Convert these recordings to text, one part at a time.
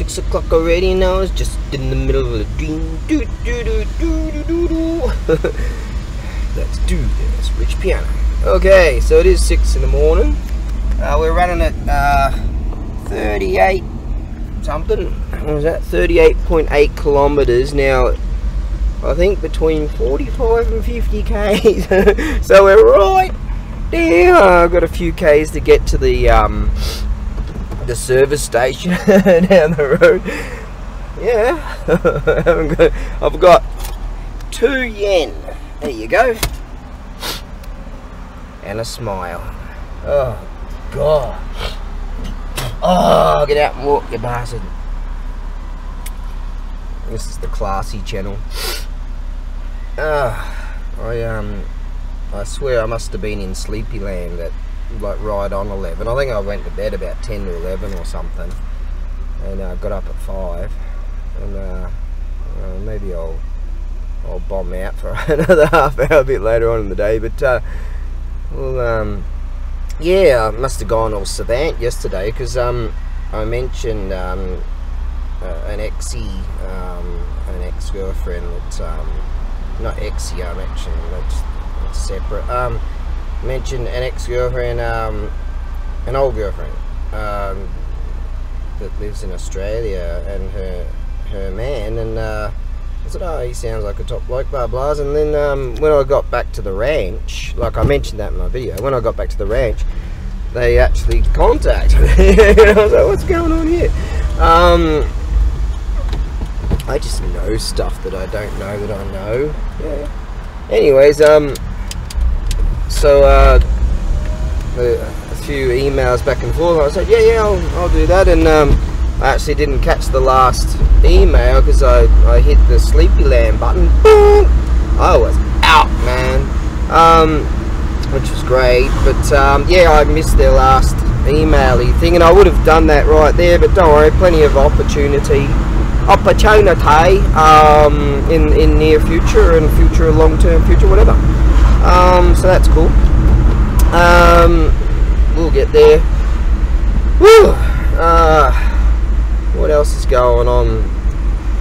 6 o'clock already now. It's just in the middle of a dream. Let's do this. Rich piano. Okay, so it is 6 in the morning. We're running at 38 something. What was that? 38.8 kilometers now. I think between 45 and 50 k's. So we're right there. I've got a few k's to get to the service station down the road. Yeah. I've got 2 yen. There you go. And a smile. Oh God. Oh, get out and walk, you bastard. This is the classy channel. I swear I must have been in Sleepyland at like right on 11. I think I went to bed about 10 to 11 or something, and I got up at 5. And maybe I'll bomb out for another half hour a bit later on in the day. But yeah, I must have gone all savant yesterday because I mentioned an ex-girlfriend that's not exy, I mentioned that's separate. Mentioned an ex-girlfriend, an old girlfriend that lives in Australia, and her man, and I said, oh, he sounds like a top bloke, blah blah. And then when I got back to the ranch, like I mentioned that in my video, when I got back to the ranch, they actually contacted me. I was like, what's going on here? I just know stuff that I don't know that I know. Yeah. Anyways, so a few emails back and forth. I said, yeah, I'll do that. And I actually didn't catch the last email because I hit the Sleepyland button. Boom! I was out, man. Which was great. But yeah, I missed their last email-y thing, and I would have done that right there. But don't worry, plenty of opportunity in near future and future, long-term future, whatever. So that's cool. We'll get there. Woo! What else is going on?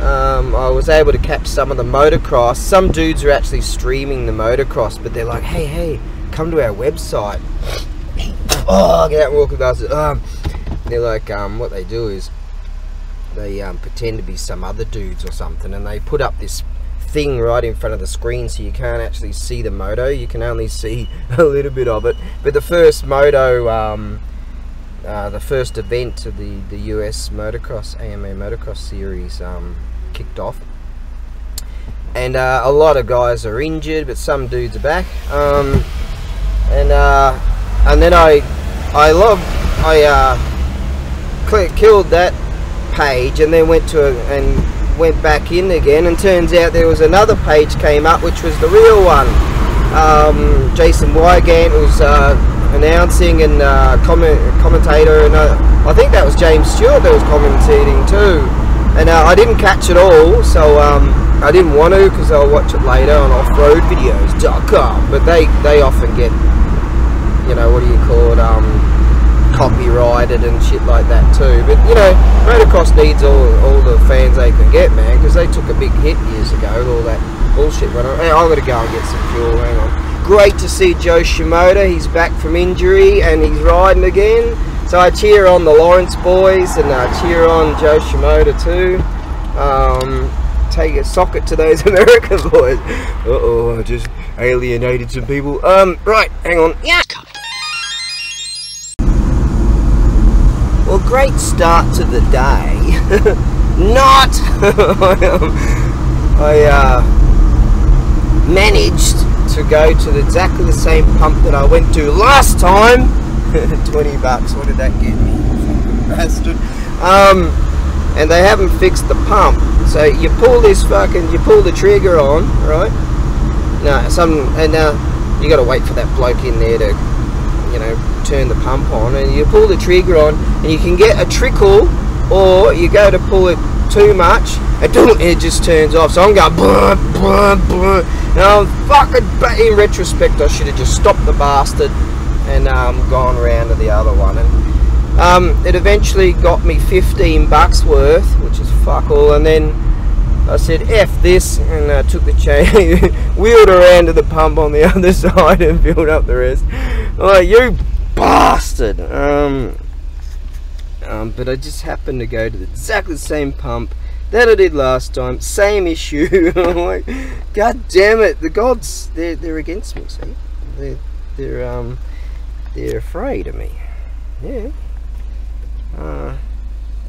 I was able to catch some of the motocross. Some dudes are actually streaming the motocross, but they're like, hey, come to our website. Oh, get out and walk with us. They're like, what they do is they pretend to be some other dudes or something, and they put up this thing right in front of the screen so you can't actually see the moto. You can only see a little bit of it. But the first moto, the first event of the US motocross, AMA motocross series kicked off, and a lot of guys are injured, but some dudes are back. And then I killed that page, and then went back in again, and turns out there was another page came up, which was the real one. Jason Wygant was announcing, and commentator, and I think that was James Stewart that was commentating too. And I didn't catch it all, so I didn't want to, because I'll watch it later on offroadvideos.com. But they often get, you know, what do you call it, copyrighted and shit like that too. But you know, motocross needs all the fans they can get, man, because they took a big hit years ago with all that bullshit. But hey, I've got to go and get some fuel. Hang on. Great to see Joe Shimoda. He's back from injury and he's riding again. So I cheer on the Lawrence boys, and I cheer on Joe Shimoda too. Take a socket to those American boys. Uh-oh, I just alienated some people. Right, hang on. Yeah. Well, great start to the day. Not. I managed to go to exactly the same pump that I went to last time. $20. What did that get me? Bastard. And they haven't fixed the pump. So you pull this you pull the trigger on, right? No, you got to wait for that bloke in there to, you know, turn the pump on, and you pull the trigger on, and you can get a trickle, or you go to pull it too much, and it just turns off. So I'm going blah, blah, blah. And I'm fucking, in retrospect, I should have just stopped the bastard and gone around to the other one. And It eventually got me 15 bucks worth, which is fuck all, and then I said F this, and I took the chain, wheeled around to the pump on the other side and filled up the rest. Oh, you bastard! But I just happened to go to exactly the same pump that I did last time, same issue. I'm like, God damn it, the gods, they're against me, see? They're afraid of me. Yeah.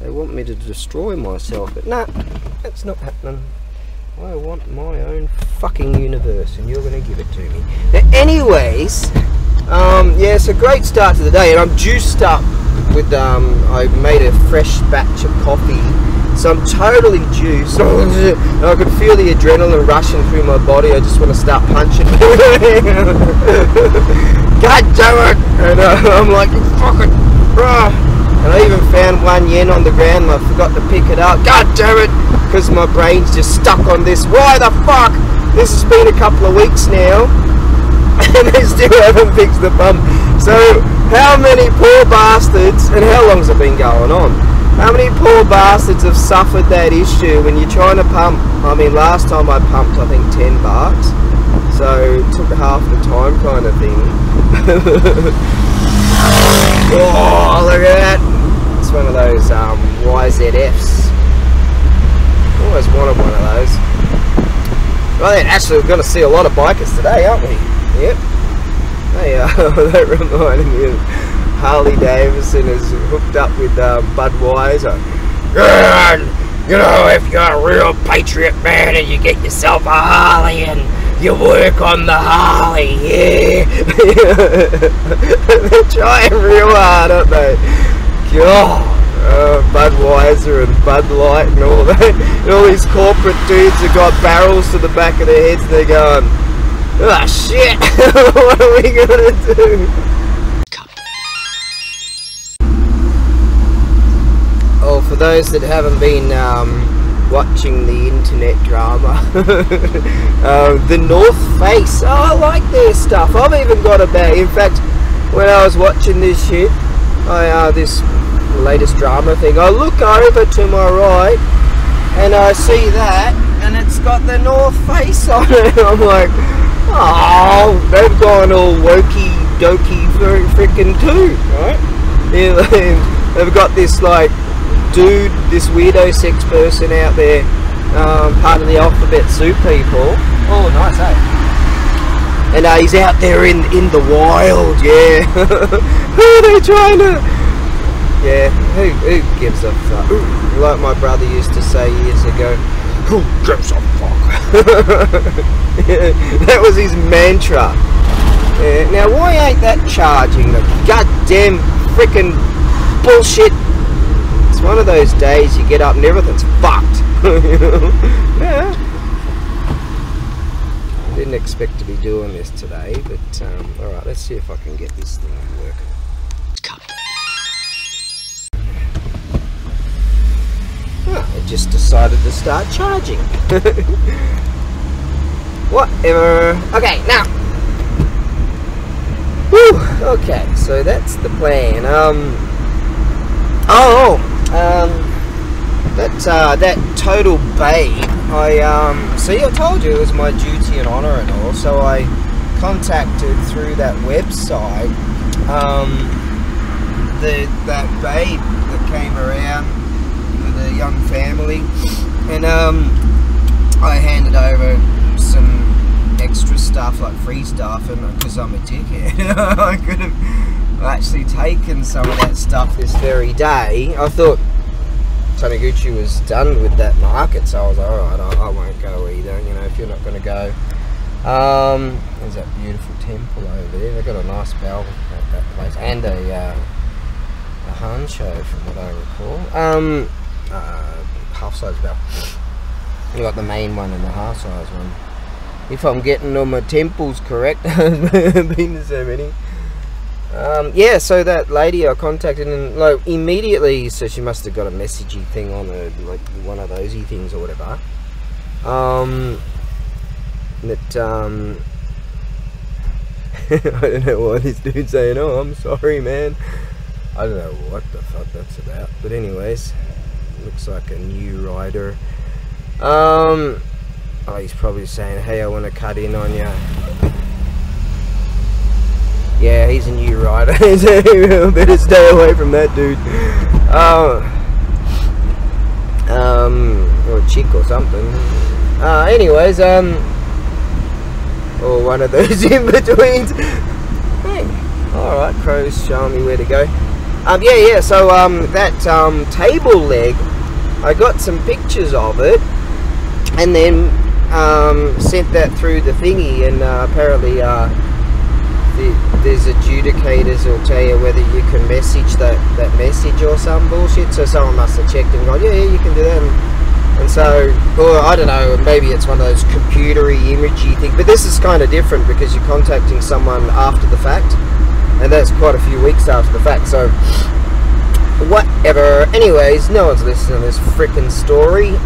They want me to destroy myself, but nah, that's not happening. I want my own fucking universe, and you're going to give it to me. Now, anyways, yeah, it's a great start to the day, and I'm juiced up with, I made a fresh batch of coffee, so I'm totally juiced. I can feel the adrenaline rushing through my body. I just want to start punching. God damn it! And I'm like, fucking, bruh. And I even found 1 yen on the ground and I forgot to pick it up. God damn it! Because my brain's just stuck on this. Why the fuck? This has been a couple of weeks now and they still haven't fixed the pump. So how many poor bastards, and how long's it been going on? How many poor bastards have suffered that issue when you're trying to pump? I mean, last time I pumped, I think 10 bucks. So it took half the time kind of thing. Oh, look at that. It's one of those YZFs. Always wanted one of those. Well then, actually we're going to see a lot of bikers today, aren't we? Yep. They, that reminded me of Harley Davidson is hooked up with Budweiser. Yeah, you know, if you're a real patriot man and you get yourself a Harley and you work on the Harley, yeah. They're trying real hard, aren't they? God, Budweiser and Bud Light and all that. And all these corporate dudes have got barrels to the back of their heads. They're going, oh shit, what are we gonna do? Oh, for those that haven't been watching the internet drama, the North Face, oh, I like their stuff. I've even got a bag. In fact, when I was watching this shit, this latest drama thing, I look over to my right and I see that and it's got the North Face on it. I'm like, oh, they've gone all wokey dokey freaking too, right? Yeah, they've got this like dude, this weirdo sex person out there, part of the Alphabet Soup people. Oh, nice, eh? And he's out there in the wild, yeah. Who are they trying to? Yeah, who gives a fuck? Like my brother used to say years ago, who gives a fuck? Yeah, that was his mantra. Yeah, now, why ain't that charging? The goddamn freaking bullshit. One of those days you get up and everything's fucked. Yeah. I didn't expect to be doing this today, but alright, let's see if I can get this thing to work. Oh, I just decided to start charging. Whatever. Okay, now. Whew, okay, so that's the plan. That Total Babe, see, I told you it was my duty and honour and all, so I contacted through that website, that babe that came around with a young family, and, I handed over some extra stuff, like free stuff, and because I'm a dickhead, I could have actually taken some of that stuff this very day. I thought Taniguchi was done with that market, so I was like, alright, I won't go either, you know, if you're not going to go. There's that beautiful temple over there. They've got a nice bell at that place, and a hancho from what I recall. Half-size bell. You got the main one and the half-size one. If I'm getting all my temples correct, I've been to so many. Yeah, so that lady I contacted, and like immediately, so she must have got a messagey thing on her, like one of thosey things or whatever. I don't know why this dude's saying, oh, I'm sorry, man. I don't know what the fuck that's about, but anyways, looks like a new rider. Oh, he's probably saying, hey, I want to cut in on you. Yeah, he's a new rider. Better stay away from that dude. Or a chick or something. Anyways, or one of those in-betweens. Hey, alright, Crow's showing me where to go. Yeah, so that table leg, I got some pictures of it, and then sent that through the thingy, and apparently there's adjudicators who'll tell you whether you can message that message or some bullshit. So someone must have checked and gone, yeah, you can do that. And so, or I don't know, maybe it's one of those computery imagey things. But this is kind of different because you're contacting someone after the fact, and that's quite a few weeks after the fact. So whatever. Anyways, no one's listening to this frickin' story.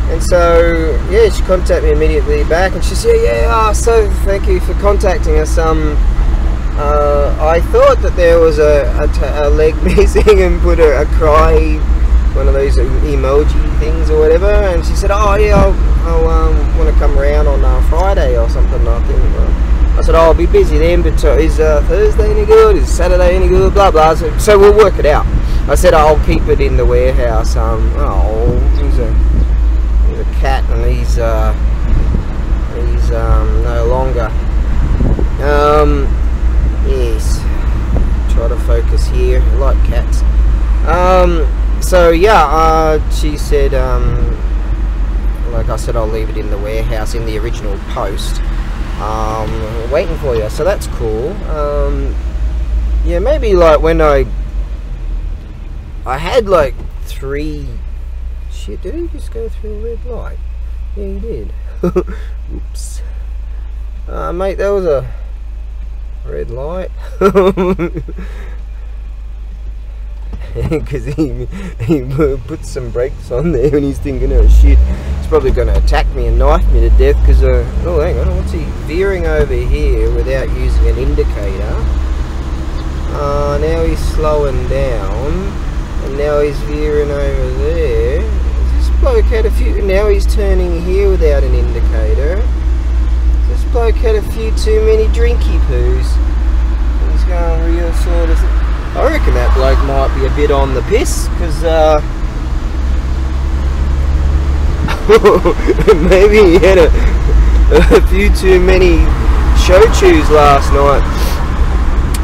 And so, yeah, she contacted me immediately back, and she said, yeah, so thank you for contacting us. I thought that there was a leg missing, and put a cry, one of those emoji things or whatever, and she said, oh yeah, I'll want to come around on Friday or something, I think. I said, oh, I'll be busy then, but is Thursday any good? Is Saturday any good? Blah, blah. So we'll work it out. I said, I'll keep it in the warehouse. There's a cat, and he's no longer. Yes, try to focus here. I like cats. So yeah, she said, like I said, I'll leave it in the warehouse in the original post, waiting for you. So that's cool. Yeah, maybe like when I had like 3. Shit, did he just go through a red light? Yeah, he did. Oops. Mate, that was a red light. Because he put some brakes on there, and he's thinking, oh shit, he's probably going to attack me and knife me to death. Because, oh, hang on, what's he veering over here without using an indicator? Now he's slowing down, and now he's veering over there. This bloke had a few. Now he's turning here without an indicator. This bloke had a few too many drinky poos. He's going real sort of. I reckon that bloke might be a bit on the piss, because maybe he had a few too many show chews last night.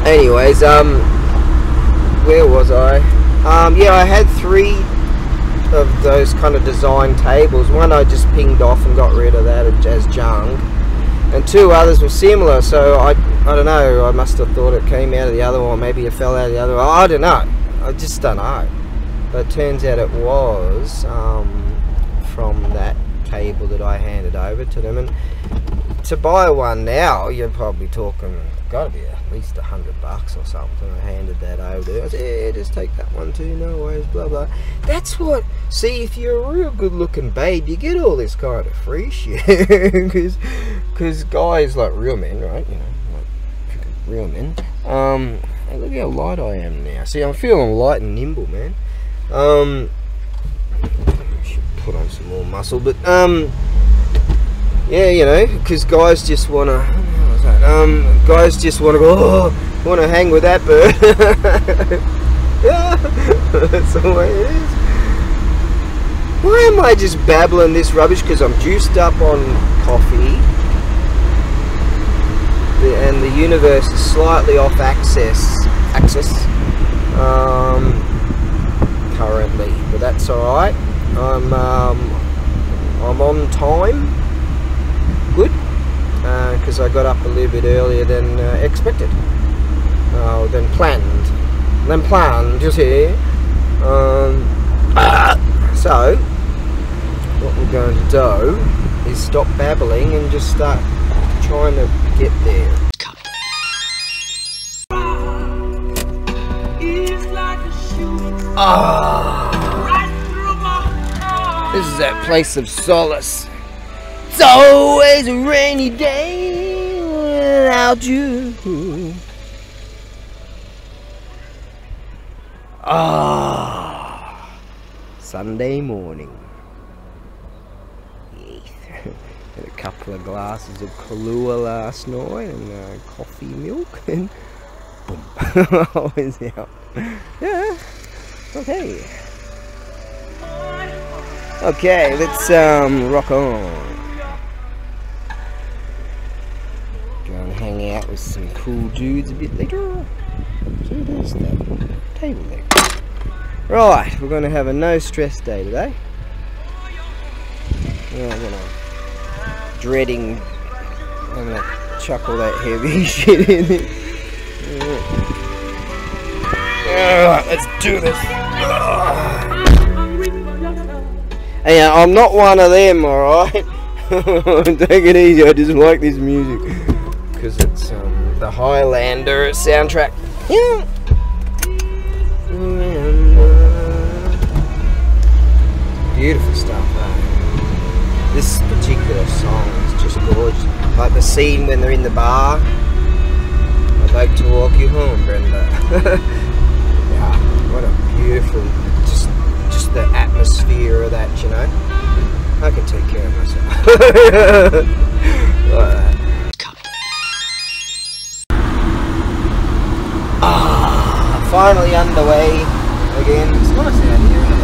Anyways, where was I? Yeah, I had 3 of those kind of design tables. One I just pinged off and got rid of that as junk, and 2 others were similar. So I don't know, I must have thought it came out of the other one, maybe it fell out of the other one. I don't know, I just don't know. But it turns out it was from that table that I handed over to them. And to buy one now, you're probably talking, gotta be at least $100 or something. I handed that over to her. I said, yeah, just take that one too, no worries, blah blah. That's what, see, if you're a real good looking babe, you get all this kind of free shit. Because guys, like real men, right, you know, like real men, hey, look how light I am now. See, I'm feeling light and nimble, man. Should put on some more muscle, but yeah, you know, because guys just want to, guys just want to go, oh, want to hang with that bird. Yeah, that's the way it is. Why am I just babbling this rubbish? Because I'm juiced up on coffee, and the universe is slightly off axis currently, but that's all right. I'm on time. Good, because I got up a little bit earlier than expected, than planned, you see. So what we're going to do is stop babbling and just start trying to get there. This is that place of solace. It's always a rainy day without you. Ah, Sunday morning. Yes. Had a couple of glasses of Kahlua last night and coffee milk, and boom, I was out. Yeah. Okay. Okay, let's rock on. Go and hang out with some cool dudes a bit later. So there's that table there. Right, we're going to have a no stress day today. Dreading I'm going to chuck all that heavy shit in it. Alright, let's do this. Hey, I'm not one of them, alright? Take it easy, I just like this music. Because it's the Highlander soundtrack. Yeah. Beautiful stuff, though. This particular song is just gorgeous. Like the scene when they're in the bar. I'd like to walk you home, Brenda. Yeah, what a beautiful, just the atmosphere of that, you know. I can take care of myself. Alright. Finally underway again. It's nice out here, isn't it?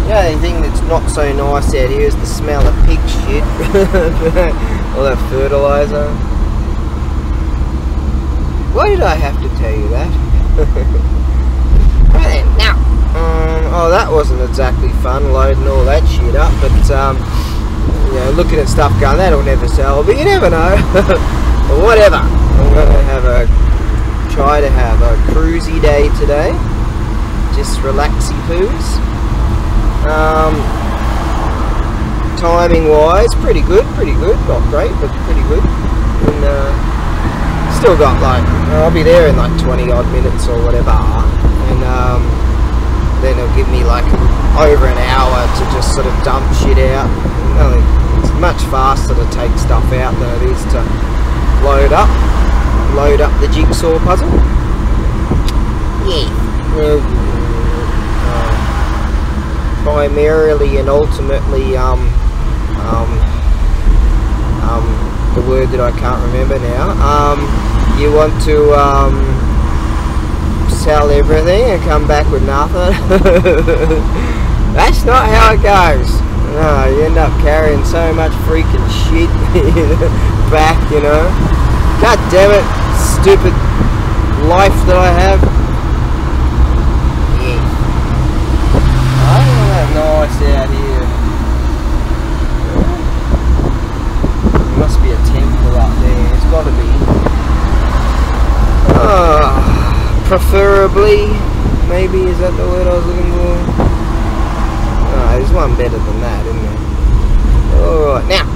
The only thing that's not so nice out here is the smell of pig shit. All that fertiliser. Why did I have to tell you that? Right then, now. Oh, that wasn't exactly fun loading all that shit up, but you know, looking at stuff going, that'll never sell, but you never know. But whatever. I'm gonna try to have a cruisy day today. Just relaxy poos. Timing wise, pretty good. Not great, but pretty good. And still got like, I'll be there in like 20 odd minutes or whatever. And then it'll give me like over an hour to just sort of dump shit out. It's much faster to take stuff out than it is to load up the jigsaw puzzle. Yeah. Primarily and ultimately, the word that I can't remember now. You want to sell everything and come back with nothing. That's not how it goes. No, you end up carrying so much freaking shit back, you know. God damn it, stupid life that I have. Yeah. I don't know that nice out here. There must be a temple up there, it's gotta be. Preferably, maybe, is that the word I was looking for? There's one better than that, isn't there? Alright, now,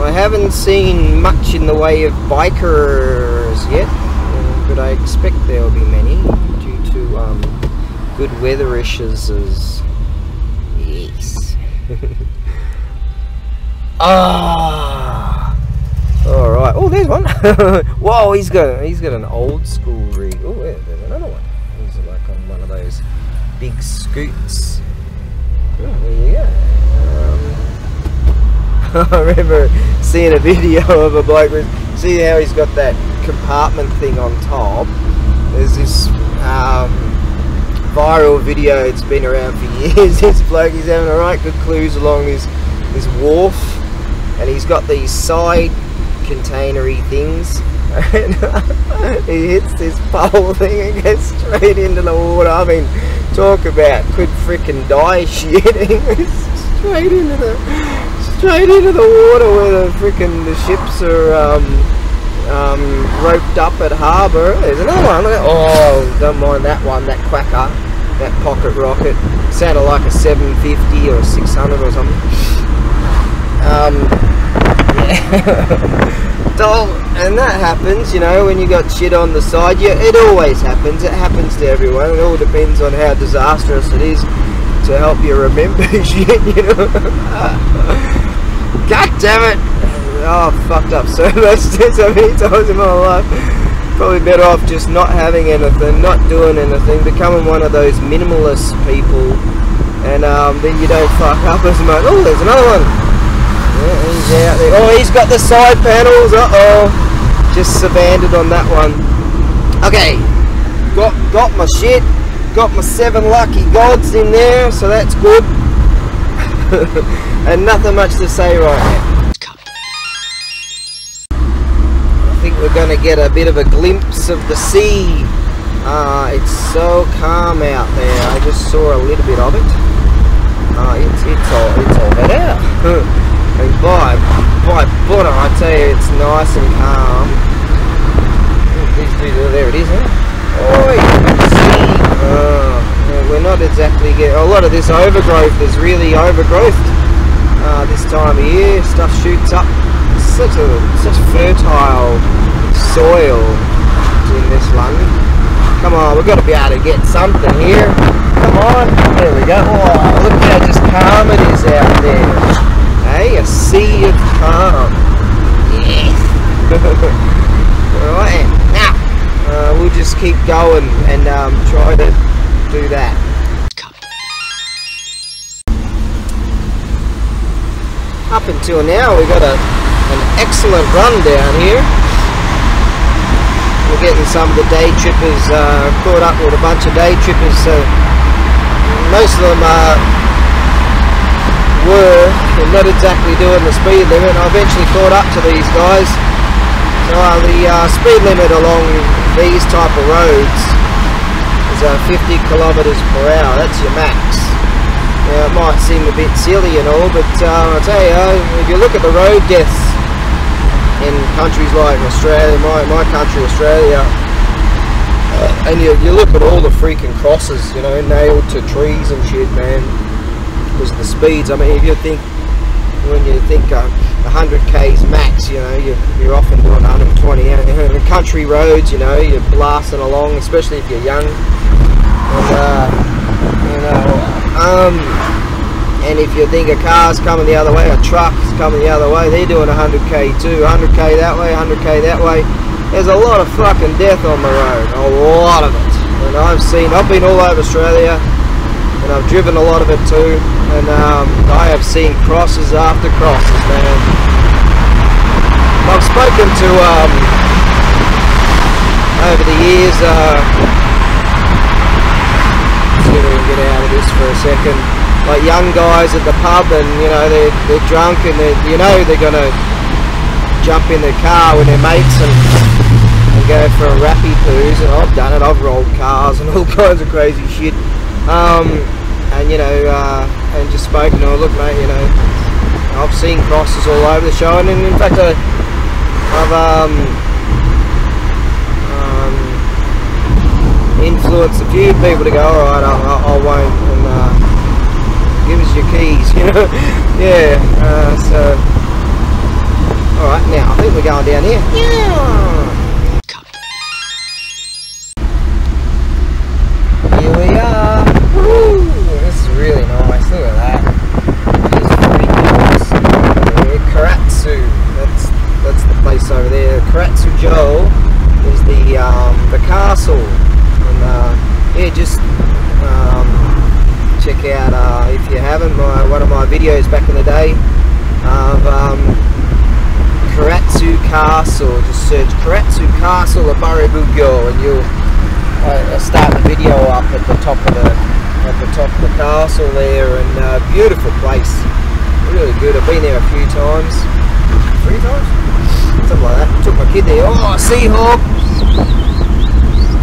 I haven't seen much in the way of bikers yet, but I expect there will be many due to good weatherishes. Yes. Alright. Oh, there's one. Whoa, he's got an old school rig. Oh, yeah, there's another one. He's like on one of those big scoots. Oh, there you go. I remember seeing a video of a bloke with, see how he's got that compartment thing on top. There's this viral video, it's been around for years. This bloke, he's having a right good cruise along this wharf, and he's got these side containery things, and he hits this pole thing and gets straight into the water. I mean, talk about could frickin' die shit. straight into the water where the ships are roped up at harbour. There's another one. Oh, don't mind that one, that quacker, that pocket rocket. Sounded like a 750 or 600 or something. Yeah. And that happens, you know, when you got shit on the side. Yeah, it always happens. It happens to everyone. It all depends on how disastrous it is to help you remember shit, you know. God damn it! Oh, I've fucked up so much so many times in my life. probably better off just not having anything, not doing anything, becoming one of those minimalist people, and then you don't fuck up as much. Oh, there's another one. Yeah, he's out there. Oh, he's got the side panels. Uh-oh. Just savanned on that one. Okay. Got my shit. Got my 7 lucky gods in there, so that's good. And nothing much to say right now. I think we're going to get a bit of a glimpse of the sea. It's so calm out there. I just saw a little bit of it. It's all head out. And by butter, I tell you, it's nice and calm. There it is, huh? Oh, you can see. We're not exactly getting a lot of this overgrowth. Is really overgrowth this time of year. Stuff shoots up. It's such fertile soil in this London. Come on, we've got to be able to get something here. Come on, there we go. Oh, look how just calm it is out there. Hey, a sea of calm. Yes. Alright, now we'll just keep going and try to do that. Up until now we got an excellent run down here. We're getting some of the day trippers caught up with a bunch of day trippers, so most of them were not exactly doing the speed limit. I eventually caught up to these guys. So the speed limit along these type of roads is 50 kilometers per hour. That's your max. Now, it might seem a bit silly and all, but I'll tell you, if you look at the road deaths in countries like Australia, my country, Australia, and you look at all the freaking crosses, you know, nailed to trees and shit, man, because of the speeds. I mean, if you think, when you think 100 k's max, you know, you're often doing 120. And country roads, you know, you're blasting along, especially if you're young. And if you think a car's coming the other way, a truck's coming the other way, they're doing 100k too, 100k that way, 100k that way. There's a lot of fucking death on the road, a lot of it. And I've been all over Australia, and I've driven a lot of it too, and I have seen crosses after crosses, man. I've spoken to, over the years, let's see if we can get out of this for a second, like young guys at the pub, and you know, they're drunk, and you know they're gonna jump in the car with their mates and go for a rappy poos, and I've done it. I've rolled cars and all kinds of crazy shit, and you know, and just spoken to them. Look, mate, you know, I've seen crosses all over the show, and in fact I've influenced a few people to go, alright, I won't, and give us your keys, you know. Yeah, so alright, now I think we're going down here. Yeah. Here we are. Woo! This is really nice. Look at that. It's pretty nice. Yeah, Karatsu. That's the place over there. Karatsu Joe is the castle. And yeah, just check out if you haven't one of my videos back in the day of Karatsu Castle. Just search Karatsu Castle ABAREBUGYO, and you'll start the video up at the top of the castle there, and beautiful place, really good. I've been there a few times, 3 times, something like that. Took my kid there. Oh, Seahawk,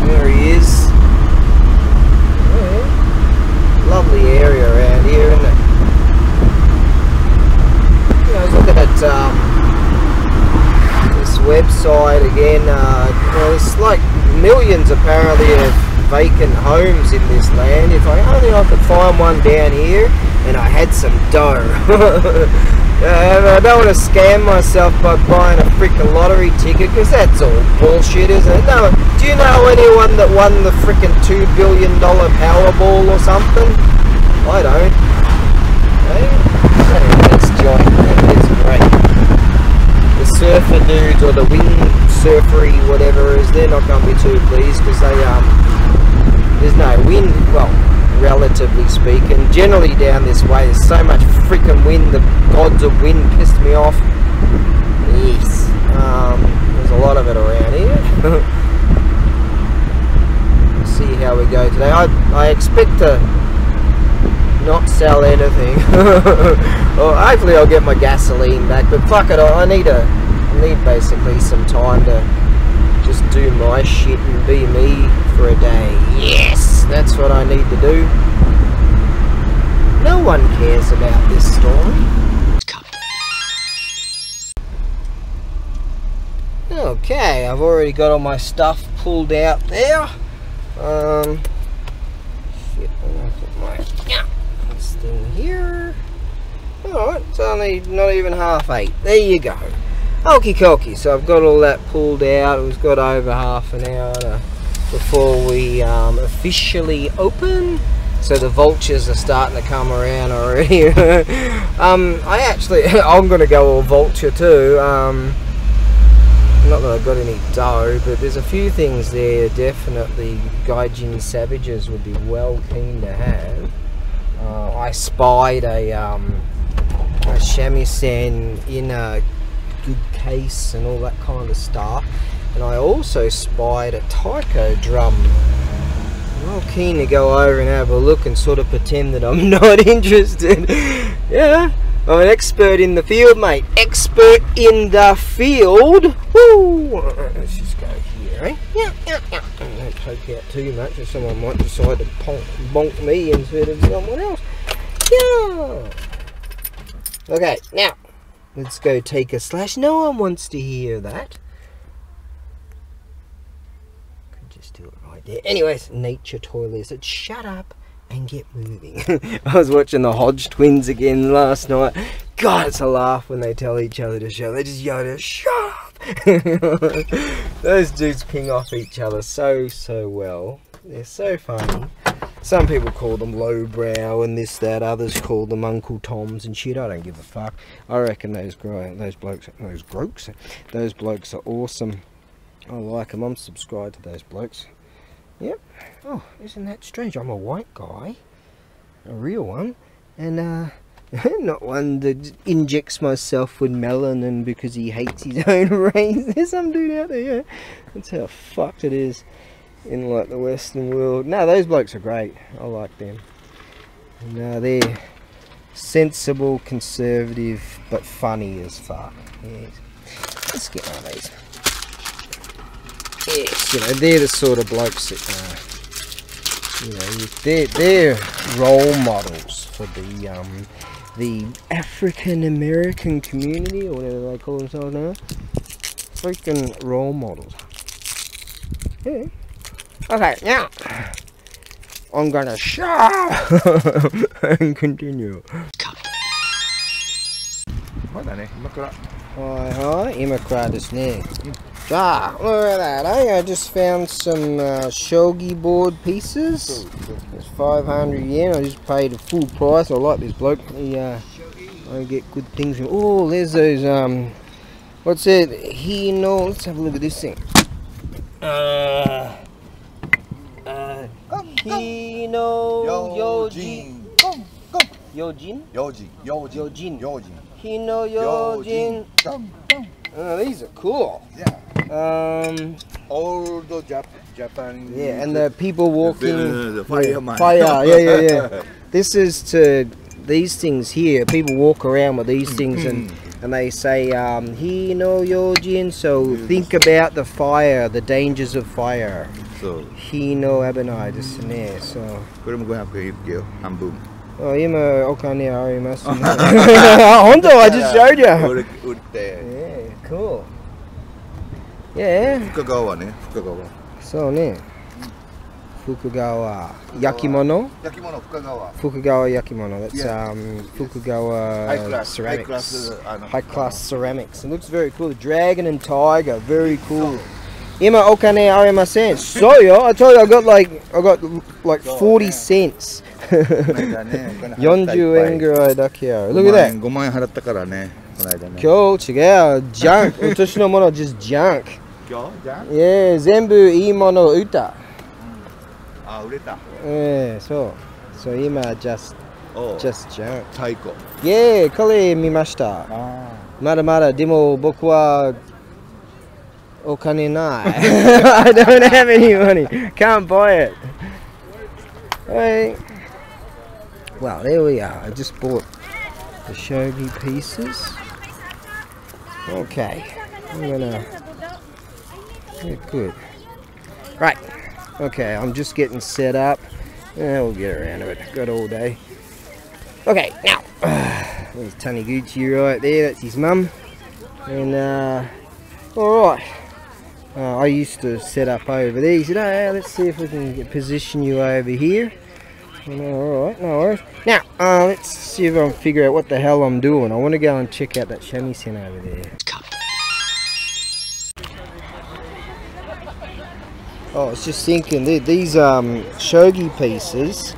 there he is. Yeah. Lovely area around here, isn't it? You know, I was looking at this website again. You know, there's like millions apparently of vacant homes in this land. If I could find one down here and I had some dough. I don't want to scam myself by buying a freaking lottery ticket, because that's all bullshit, isn't it? No, do you know anyone that won the freaking $2 billion Powerball or something? I don't. Hey? This joint, it's great. The surfer dudes or the windsurfery whatever they're not going to be too pleased because they there's no wind, well, relatively speaking. Generally down this way there's so much freaking wind, the gods of wind pissed me off. Yes, there's a lot of it around here. See how we go today. I expect to not sell anything. Well, hopefully I'll get my gasoline back, but fuck it, I need basically some time to just do my shit and be me for a day. Yes, that's what I need to do. No one cares about this story. Okay, I've already got all my stuff pulled out there. Shit, I'm gonna put my this thing here. Alright, it's only not even 8:30. There you go. Okie dokie, so I've got all that pulled out. We've got over half an hour before we officially open. So the vultures are starting to come around already. I'm gonna go all vulture too. Not that I've got any dough, but there's a few things there definitely Gaijin Savages would be well keen to have. I spied a shamisen in a good case and all that kind of stuff, and I also spied a taiko drum. I'm well keen to go over and have a look and sort of pretend that I'm not interested. Yeah, I'm an expert in the field, mate. Expert in the field. Woo! Let's just go here, eh? Yeah. Don't poke out too much, or someone might decide to bonk me instead of someone else. Yeah. Okay, now let's go take a slash. No one wants to hear that. Could just do it right there. Anyways, nature toilets. Shut up and get moving. I was watching the Hodge twins again last night. God, it's a laugh when they tell each other to shut up. They just yell to shut up. Those dudes ping off each other so well. They're so funny. Some people call them lowbrow and this, that. Others call them Uncle Toms and shit. I don't give a fuck. I reckon those blokes are awesome. I like them. I'm subscribed to those blokes. Yep. Oh, isn't that strange? I'm a white guy, a real one, and not one that injects myself with melanin because he hates his own race. There's some dude out there, yeah. That's how fucked it is in like the Western world. No, those blokes are great. I like them. No, they're sensible, conservative, but funny as fuck. Yes. Let's get one of these. Yes, you know, they're the sort of blokes that, you know, they're role models for the African American community, or whatever they call themselves now. Freaking role models. Yeah. Okay, now I'm gonna shut and continue. Hi, Imakura desu ne. Ah, look at that, eh? I just found some shogi board pieces. It's 500 yen. I just paid a full price. I like this bloke. I get good things from. Oh, there's those what's it? Hino. Let's have a look at this thing. Hino Yojin. Yojin? Yojin. Hino Yojin. Oh, these are cool. Yeah. Old Japan. Yeah, and the people walking. The fireman. Fire. Yeah. This is to these things here. People walk around with these things and they say Hino Yojin. So think about the fire, the dangers of fire. So. Hino Abenai desu ne. So. これも500円いくよ、半分。Oh, 今お金ありますね。本当? I just showed you. 売って。Yeah, cool. Yeah. 深川ね、深川。そうね。Fukugawa Yakimono. Yakimono, Fukugawa. Fukugawa Yakimono. That's Yeah. Fukugawa ceramics. High High-class ceramics. It looks very cool. The dragon and tiger, very cool. Ima okane arimasen. So yo, I told you I got like 40 cents. 40 yen ぐらいだけや。Look at that. 5万円払ったからね。この間ね。今日違う。junk。私のもの just junk。今日じゃん。全部いいもの売った。あ、売れた。そう。そう、今 just junk。太鼓。これ見ました。まだまだ、でも僕はお金ない。I don't have any money. Can't buy it. Hey. Well, there we are. I just bought the shogi pieces. Okay. I'm gonna... Yeah, good. Right. Okay, I'm just getting set up. We'll get around to it. Got all day. Okay, now. There's Taniguchi right there. That's his mum. And, alright. I used to set up over there. He said, oh, let's see if we can position you over here. Alright, no worries. Now, let's see if I can figure out what the hell I'm doing. I want to go and check out that shamisen over there. Oh, I was just thinking, these shogi pieces,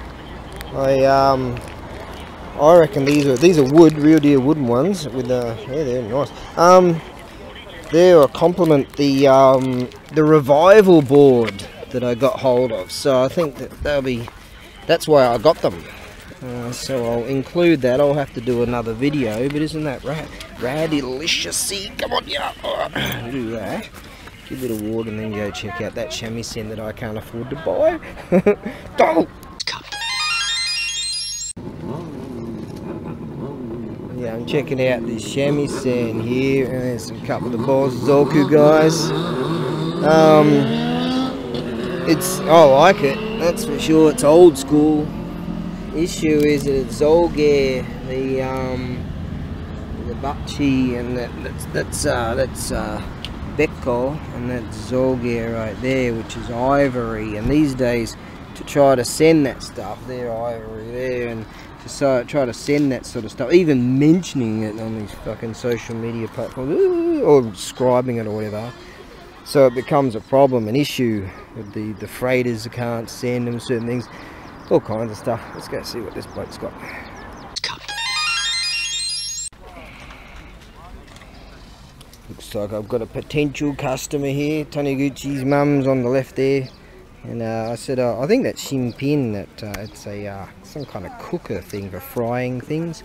I reckon these are wood, real deal wooden ones with yeah, they're nice. They'll complement the revival board that I got hold of. So I think that that's why I got them. So I'll include that. I'll have to do another video, but isn't that rad-delicious-y? Come on, yeah. Do that. Give it a water and then go check out that shamisen that I can't afford to buy. Oh! Yeah, I'm checking out this shamisen here, and there's a couple of the Bozoku guys. I like it, that's for sure. It's old school. Issue is that it's Zolge, the Bachi, and that's Bekko, and that's Zolge right there, which is ivory. And these days, to try to send that stuff, they're ivory there, and to try to send that sort of stuff, even mentioning it on these fucking social media platforms, or describing it or whatever, so it becomes a problem, an issue with the freighters that can't send them certain things, all kinds of stuff. Let's go see what this bloke's got. Looks like I've got a potential customer here. Taniguchi's mum's on the left there. And I said, I think that Shinpin, that it's a some kind of cooker thing for frying things.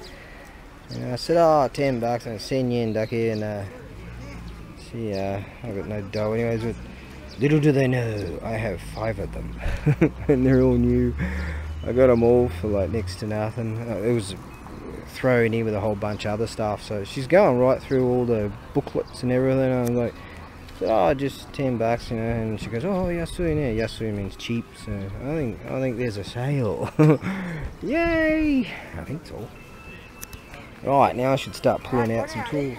And I said, oh, $10 and 10 yen dake, and see, I got no dough anyways. But little do they know, I have 5 of them, and they're all new. I got them all for like next to nothing. It was thrown in with a whole bunch of other stuff, so she's going right through all the booklets and everything. I'm like, oh, just $10, you know, and she goes, oh, yasui, yeah, yasui means cheap, so I think there's a sale. Yay! I think so. Right, now I should start pulling out some tools.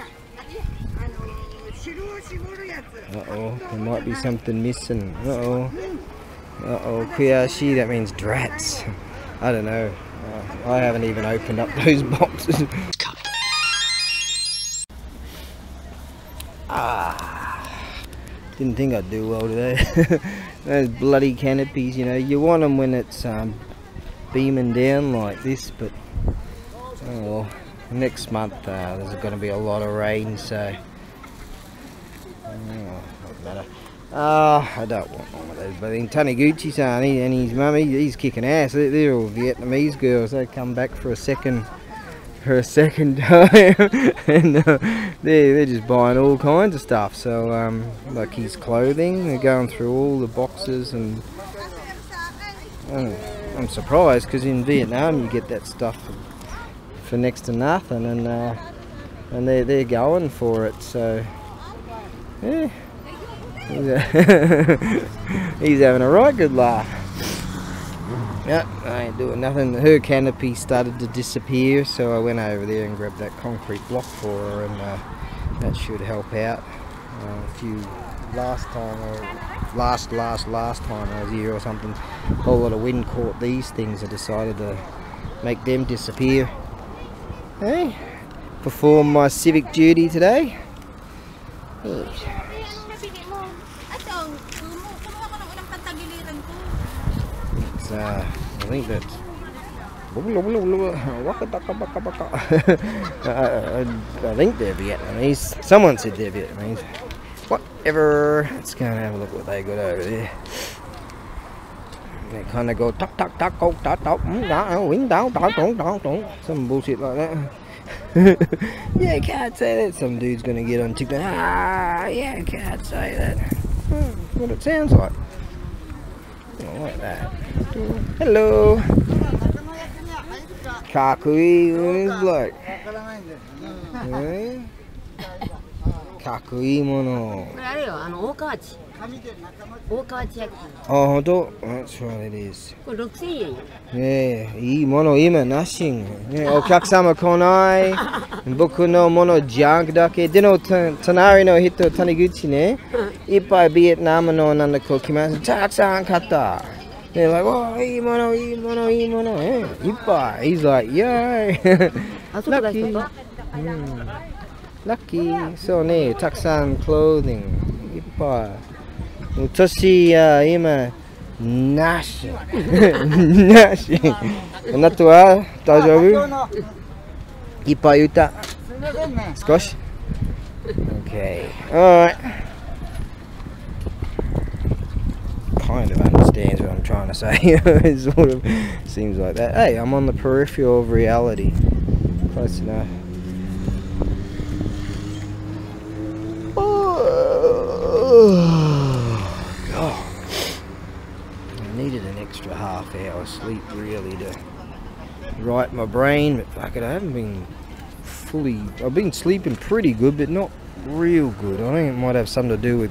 Uh-oh, there might be something missing. Uh-oh, kuyashi, that means drats. I don't know. I haven't even opened up those boxes. Didn't think I'd do well today. Those bloody canopies, you know, you want them when it's beaming down like this, but oh well. Next month there's going to be a lot of rain, so doesn't matter. I don't want one of those, but then Taniguchi-san and his mum, he's kicking ass. They're all Vietnamese girls. They come back for a second time, and they're just buying all kinds of stuff. So like his clothing, they're going through all the boxes, and I'm surprised because in Vietnam you get that stuff for next to nothing, and they're going for it. So yeah. He's having a right good laugh. Yep, I ain't doing nothing. Her canopy started to disappear, so I went over there and grabbed that concrete block for her, and that should help out. Last time I was here or something, a whole lot of wind caught these things. I decided to make them disappear. Hey, perform my civic duty today. Hey. I think that's I think they're Vietnamese. Someone said they're Vietnamese. Whatever. Let's go and have a look what they got over there. They kind of go tuck tuck tuck tuck tuck tuck some bullshit like that. Yeah, I can't say that. Some dude's gonna get on TikTok. Yeah, I can't say that. That's what it sounds like. Oh, like that. Hello. Kakui is like. Kakui mono. Oh, that's right, it is. Yeah, I mono ima nothing. Yeah, okakusama konai. Boku no mono junk dake. Deno tanari no hito Taniguchi ne. Ippai Vietnam no nanako kimasu. Takusan katta. They're like, oh, I mono. Yeah, ippai. He's like, yay. Lucky. Lucky. So ne, takusan clothing. Ippai. 年今なしなしあなたは大丈夫いっぱい歌少し Okay, alright. Kind of understands what I'm trying to say. It sort of seems like that. Hey, I'm on the peripheral of reality. Close enough. I needed an extra half-hour sleep really to right my brain, but fuck it, I haven't been fully. I've been sleeping pretty good, but not real good. I think it might have something to do with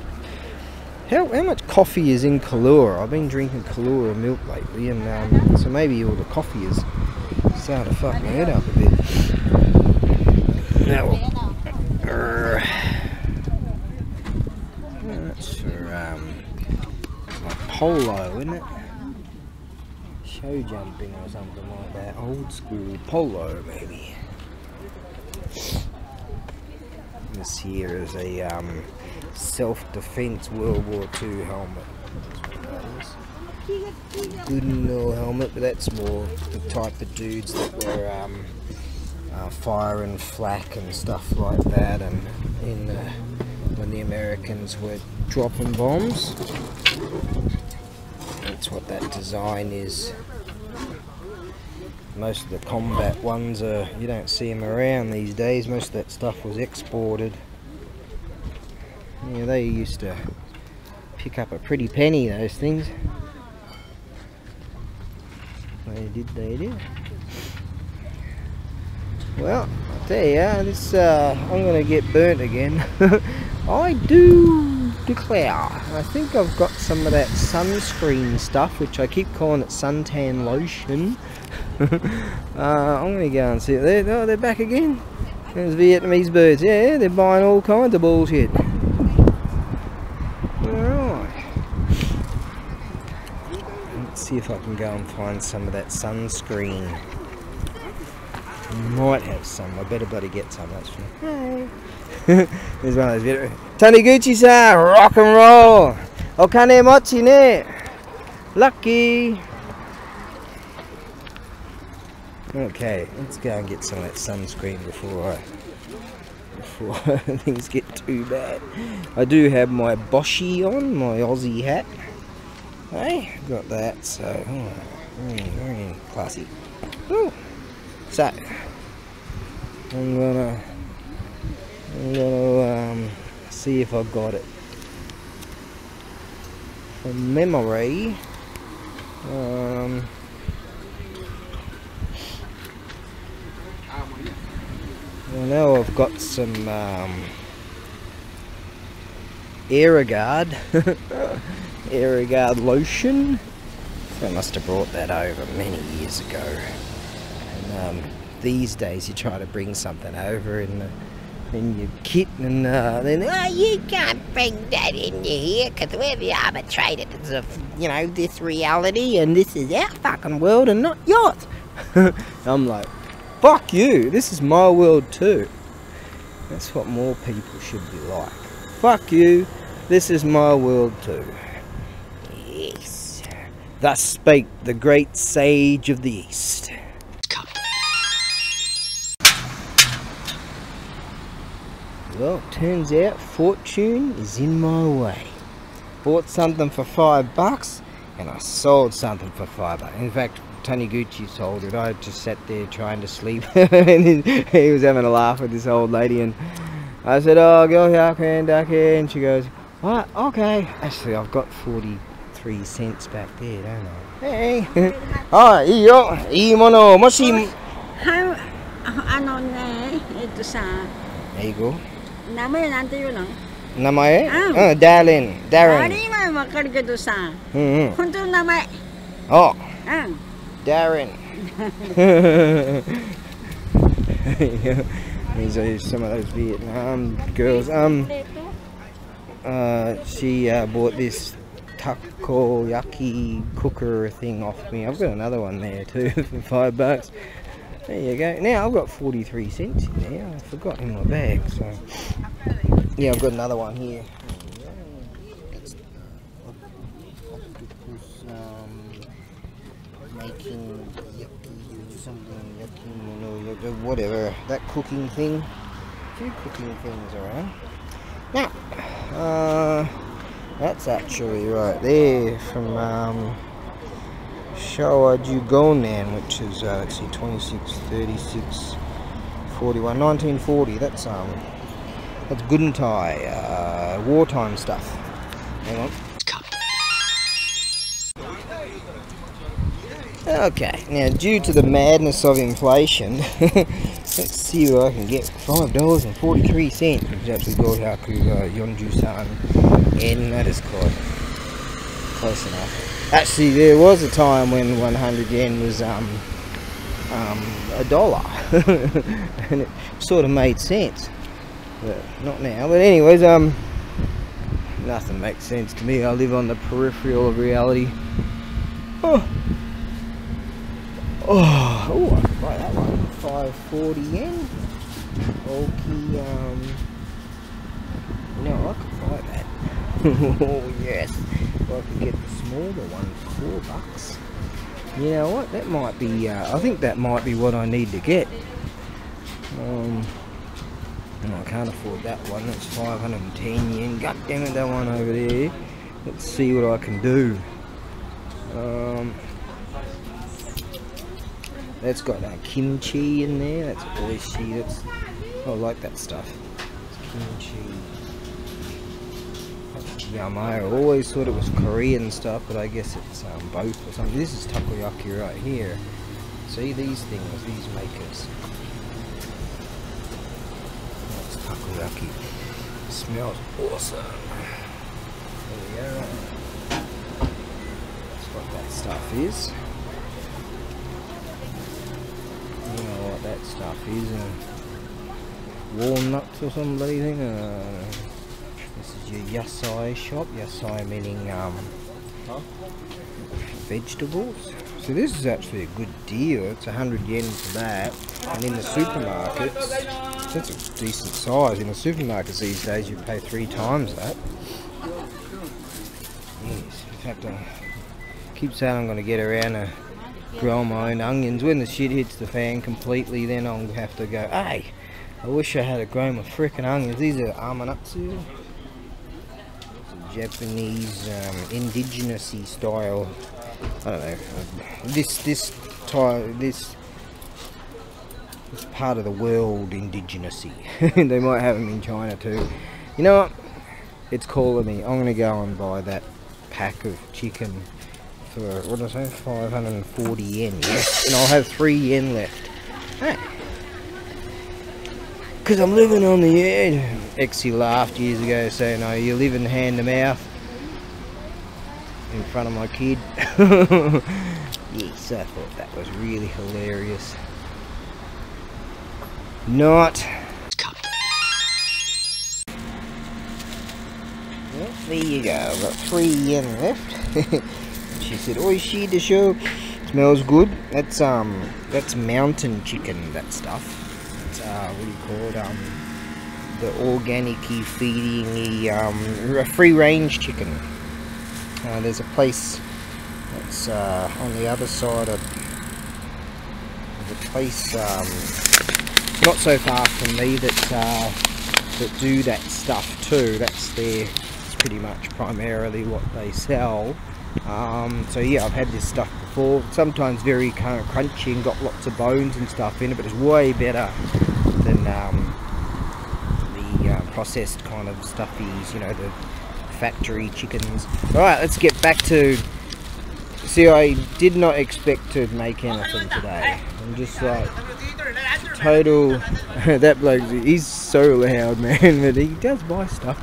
how much coffee is in Kahlua. I've been drinking Kahlua milk lately, and so maybe all the coffee is starting to fuck my head up a bit. Now, that's for like polo, isn't it? Show jumping or something like that. Old school polo, maybe. This here is a self-defense World War II helmet. That's what that is. Good little helmet, but that's more the type of dudes that were firing flak and stuff like that, and when the Americans were dropping bombs. That's what that design is. Most of the combat ones are, you don't see them around these days. Most of that stuff was exported. Yeah, they used to pick up a pretty penny, those things. They did. Well, I tell you, this I'm gonna get burnt again. I do declare. I think I've got some of that sunscreen stuff, which I keep calling it suntan lotion. I'm gonna go and see it. They're back again. There's Vietnamese birds. Yeah, they're buying all kinds of bullshit. Alright. Let's see if I can go and find some of that sunscreen. Might have some. I better bloody get some. That's for hey. There's one of those videos. Taniguchi-san, rock and roll. Okane mochi ne. Lucky. Okay, let's go and get some of that sunscreen before things get too bad. I do have my Boshi on, my Aussie hat. Hey, got that, so very classy. Ooh. So I'm gonna see if I got it from memory. I know I've got some Aerogard Aerogard lotion. I must have brought that over many years ago. And these days you try to bring something over in your kit, and then you can't bring that in here because we're the arbitrators of this reality, and this is our fucking world and not yours. I'm like, fuck you, this is my world too. That's what more people should be like. Fuck you, this is my world too. Yes. Thus spake the great sage of the East. Well, turns out fortune is in my way. Bought something for $5 and I sold something for $5. In fact, Taniguchi sold it. I just sat there trying to sleep and he was having a laugh with this old lady, and I said, oh, go here, duck here, and she goes, what? Okay. Actually, I've got 43 cents back there, don't I? Hey. Ah, iyo. Imono. Moshi. Ano ne, ito sa... There you go. Namae, nante yun lang. Namae? Darren. Dari mo, makarga doon sa... Kunto namae. Oh. Darren. These are some of those Vietnam girls. She bought this takoyaki cooker thing off me. I've got another one there too for $5. There you go. Now I've got 43 cents in there. I forgot in my bag. So yeah, I've got another one here. Making something, whatever, that cooking thing. A few cooking things around. Now, that's actually right there from Shawajugonan, which is let's see, 26, 36, 41, 1940. That's Guntai, wartime stuff. Hang on. Okay, now due to the madness of inflation, let's see what I can get. $5.43, which is actually Gohaku Yonju-san, and that is close enough. Actually, there was a time when 100 yen was $1, and it sort of made sense, but not now. But anyways, nothing makes sense to me. I live on the peripheral of reality. Oh, I could buy that one. 540 yen. Okay, no, I could buy that. Oh yes, if I could get the smaller one for $4. You know what? That might be. I think that might be what I need to get. No, I can't afford that one. That's 510 yen. God damn it, that one over there. Let's see what I can do. That's got kimchi in there. That's oishi. I like that stuff. It's kimchi. I always thought it was Korean stuff, but I guess it's both or something. This is takoyaki right here. See these things, these makers. That's takoyaki. It smells awesome. There we go. That's what that stuff is. You know what that stuff is, walnuts or some bloody thing. This is your yasai shop, yasai meaning vegetables. So this is actually a good deal. It's 100 yen for that, and in the supermarkets, that's a decent size. In the supermarkets these days you pay 3 times that. Yes, in fact I keep saying I'm going to get around to grow my own onions. When the shit hits the fan completely, then I'll have to go, hey, I wish I had grown my frickin' onions. These are amanatsu. Japanese, indigenous-y style. I don't know. This part of the world indigenous-y. They might have them in China too. You know what? It's calling me. I'm gonna go and buy that pack of chicken. What did I say? 540 yen, yes, and I'll have 3 yen left. Hey, because I'm living on the edge. Exie laughed years ago saying, "Oh, you're living hand to mouth," in front of my kid. Yes, I thought that was really hilarious. Not. Well, there you go. I've got 3 yen left. She said, "Oishi desho." Smells good. That's mountain chicken. That stuff. It's what do you call it? The organic-y, feeding-y, free range chicken. There's a place that's on the other side of the place, not so far from me, that's that do that stuff too. That's pretty much primarily what they sell. So yeah, I've had this stuff before. Sometimes very kind of crunchy and got lots of bones and stuff in it, but it's way better than the processed kind of stuffies, you know, the factory chickens. Alright, let's get back to... See, I did not expect to make anything today. I'm just like total... that bloke, he's so loud, man, but he does buy stuff.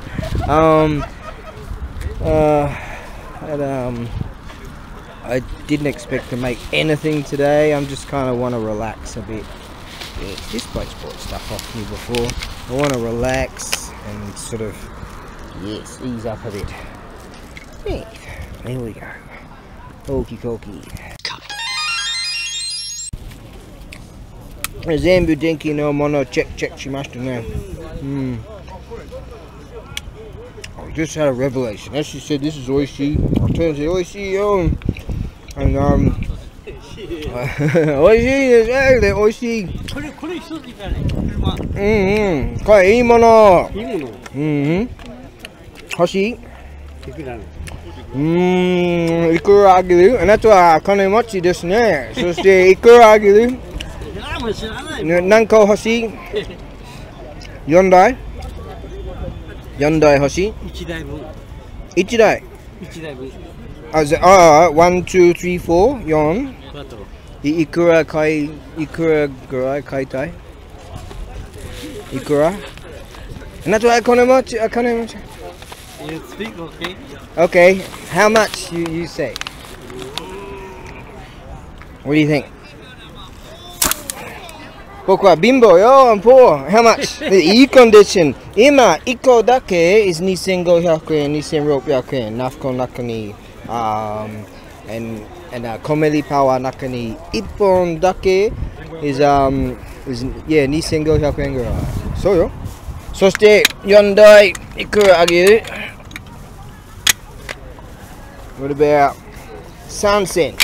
I didn't expect to make anything today. I'm just kind of want to relax a bit. Yeah, this bloke's bought stuff off me before. I want to relax and sort of, yes, ease up a bit. Yeah, there we go. Okie dokie. Zenbu denki no mono check shimashita ne. I just had a revelation. As she said, this is oishi. I turned to oishi, yo. And oishi is really oishi. Quite imono. Hoshi. Ikura agiru. And that's why kanemochi desu ne. So ikura agiru. Nanko hoshi? 4 台? 4台欲しい ?1 台分。1台 ?1 台分。1, 2, 3, 4, 4。いくらぐらい買いたい いくら That's why 金持ち You speak okay? Okay, how much you say? What do you think? 僕は貧乏よ、I'm poor. How much? いいコンディション。今、1個だけ is 2500円、2600円。ナフコの中に、コメリパワーの中に、1本だけ is, yeah, 2500円ぐらい。そうよ。そして、4台、いくらあげる What about 3銭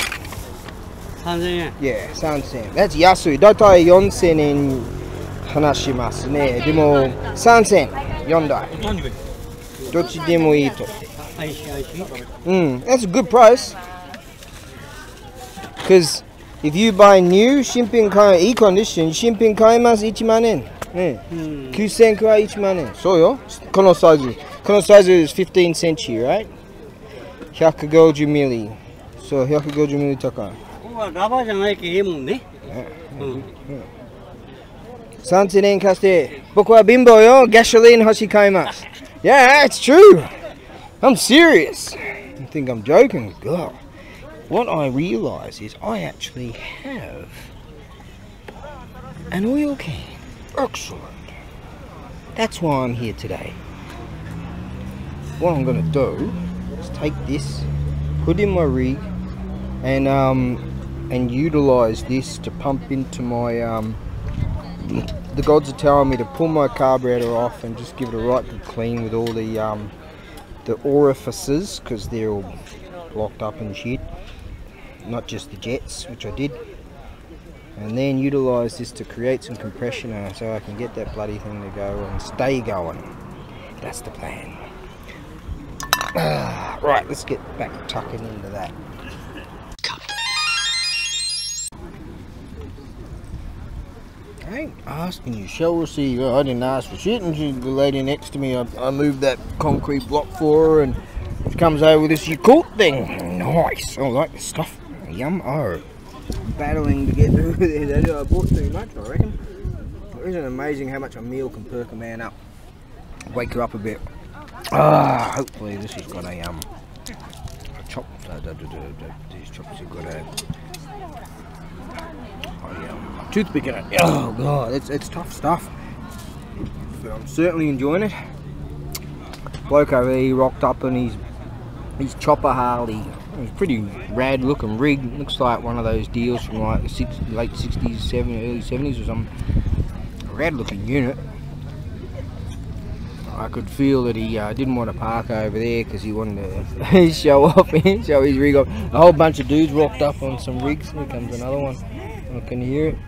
3000円 Yeah, 3000円 That's 安い。だいたい4000円話しますね。でも3000円4台どっちでもいいと。That's a good price. Because if you buy new 新品買いいいコンディション新品買います1万円ね。9000円くらい1万円。そうよ。このサイズis 15 cm, right? 150ミリ。そう、150ミリ高い。ラバーじゃないけどいいもんね。3000円貸して。僕は貧乏よ。ガソリン欲しい買います。Yeah, it's true. I'm serious. You think I'm joking? God. What I realise is I actually have an oil can. Excellent. That's why I'm here today. What I'm going to do is take this, put in my rig, and utilise this to pump into my the gods are telling me to pull my carburetor off and just give it a right good clean with all the orifices, because they're all blocked up and shit, not just the jets, which I did, and then utilise this to create some compression air so I can get that bloody thing to go and stay going. That's the plan. Right, let's get back tucking into that. I ain't asking you, shall we see? I didn't ask for shit, and the lady next to me, I moved that concrete block for her, and she comes over with this Yakult thing. Nice. I like this stuff. Yum. Oh, battling to get through this. I bought too much, I reckon. Isn't it amazing how much a meal can perk a man up? Wake her up a bit. Hopefully this has got a chop. These chops have got a toothpick in it. Oh god, it's tough stuff. But I'm certainly enjoying it. Bloke over there, he rocked up and his chopper Harley. It's pretty rad looking rig. Looks like one of those deals from like the late 60s, 70s, early 70s or something. Rad looking unit. I could feel that he didn't want to park over there because he wanted to show off, show his rig off. A whole bunch of dudes rocked up on some rigs. Here comes another one. I can hear it.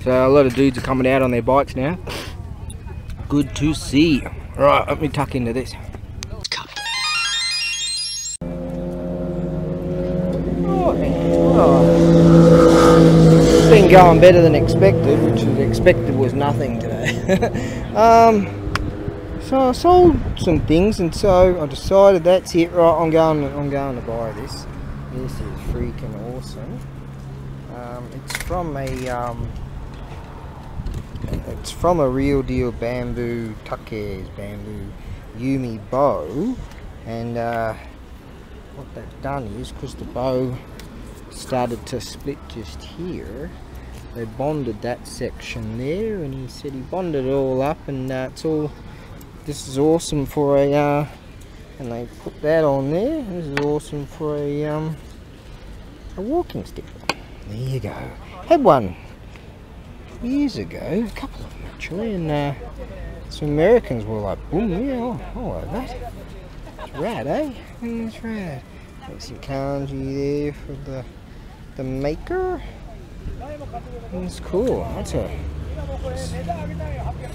So a lot of dudes are coming out on their bikes now. good to see. Right, let me tuck into this. It's been going better than expected, which was expected was nothing today. So I sold some things, and so I decided that's it. Right, I'm going to buy this. This is freaking awesome. It's from a real deal bamboo Take's bamboo Yumi bow, and what they've done is, because the bow started to split just here, they bonded that section there, and he said he bonded it all up, and it's all. This is awesome for a and they put that on there. This is awesome for a walking stick. There you go. Had one years ago, a couple of them actually, and some Americans were like, boom, yeah, I like that. It's rad, eh? It's rad. Got some kanji there for the maker. It's cool. That's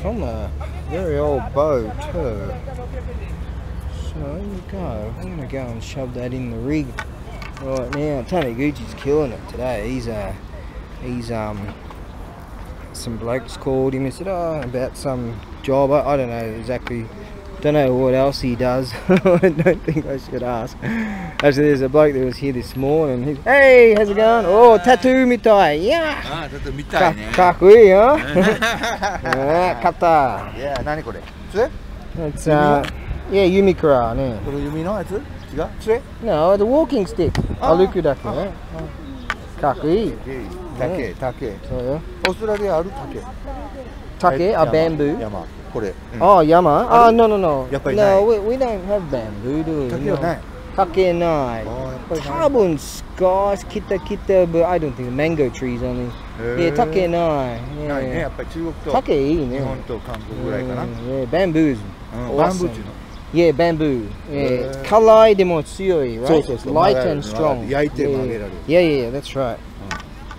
from a very old bow too. So there you go. I'm gonna go and shove that in the rig right now. Taniguchi's killing it today. He's some blokes called him and said, oh, about some job. I don't know exactly. Don't know what else he does. I don't think I should ask. Actually, there's a bloke that was here this morning. He's, hey, how's it going? Oh, tattoo mitai. Yeah. Ah, tattoo mitai ne. Kakui, huh? Yeah, kata. Yeah, nani kore? Tsue? It's yeah, Yumikura, ne. Kore Yumi no yatsu? Chiga? Tsue? No, the walking stick. Aluku dake, right? Kakui. Take. So, yeah. Australia aru take. Take, a bamboo. Yama. Kore. Oh, Yama? Oh, no. No, Yappari we don't have bamboo, do we? Take wa nai. Take nai. Oh, yappari nai. Tabun skies, kita, but I don't think the mango trees only. Yeah, take nai. Nai ne, Yeah. yappari Chugoku to Take ii ne. Nihon to Kankoku gurai kana. Yeah, bamboo is Bamboo awesome. tsu no. Yeah, bamboo. Yeah, kalai demo tsuyoi, right? So, Light magaru, and strong. yaite mageraru. Yeah, that's right.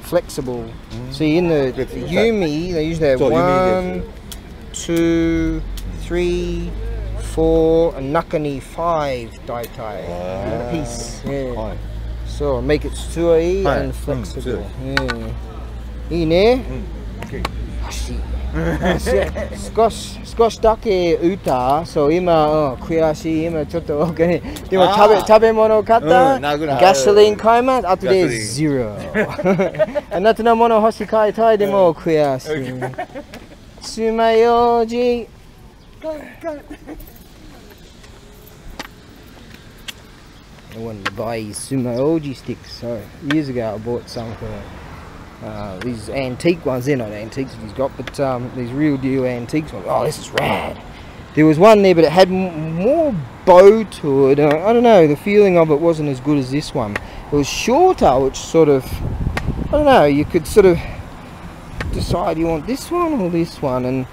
Flexible. See, in the Yumi, they usually have So, Yumi 1, 2, 3, 4, and nakani 5 daitai in a piece. Yeah. So make it tsui and flexible. Yeah. いいね。欲しい。少しだけ歌、そう今悔しい、今ちょっとお金、でも食べ物買った、ガソリン買います、あとでゼロ。あなたのもの欲し買いたいでも悔しい。つまようじ。I wanted to buy his sumo oji sticks, so years ago I bought some for these antique ones. They're not antiques that he's got, but these real deal antiques ones. Oh, this is rad. There was one there, but it had more bow to it. I don't know, the feeling of it wasn't as good as this one. It was shorter, which sort of, I don't know, you could sort of decide you want this one or this one, and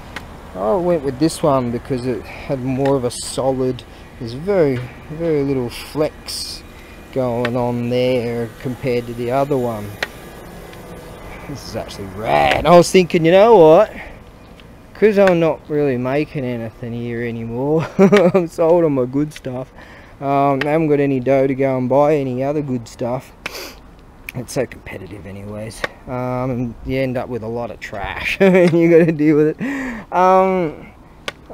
I went with this one because it had more of a solid. There's very little flex going on there compared to the other one. This is actually rad. I was thinking, you know what, because I'm not really making anything here anymore, I'm sold on my good stuff. I haven't got any dough to go and buy any other good stuff. It's so competitive anyways, and you end up with a lot of trash and you got to deal with it.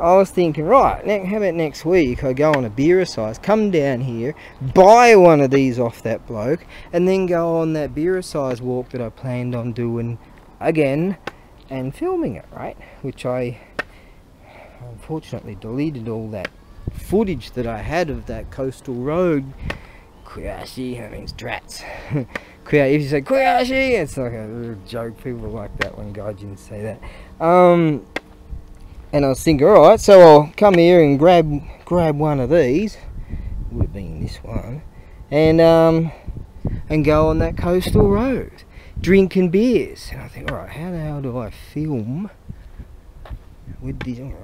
I was thinking, right, how about next week I go on a beer size, come down here, buy one of these off that bloke, and then go on that beer size walk that I planned on doing again and filming it, right? Which I unfortunately deleted all that footage that I had of that coastal road. Kuyashi, that means drats. If you say Kuyashi, it's like a joke. People like that when gaijins say that. And I was thinking, alright, so I'll come here and grab one of these, would have been this one, and go on that coastal road, drinking beers. And I think, alright, how the hell do I film with this? No,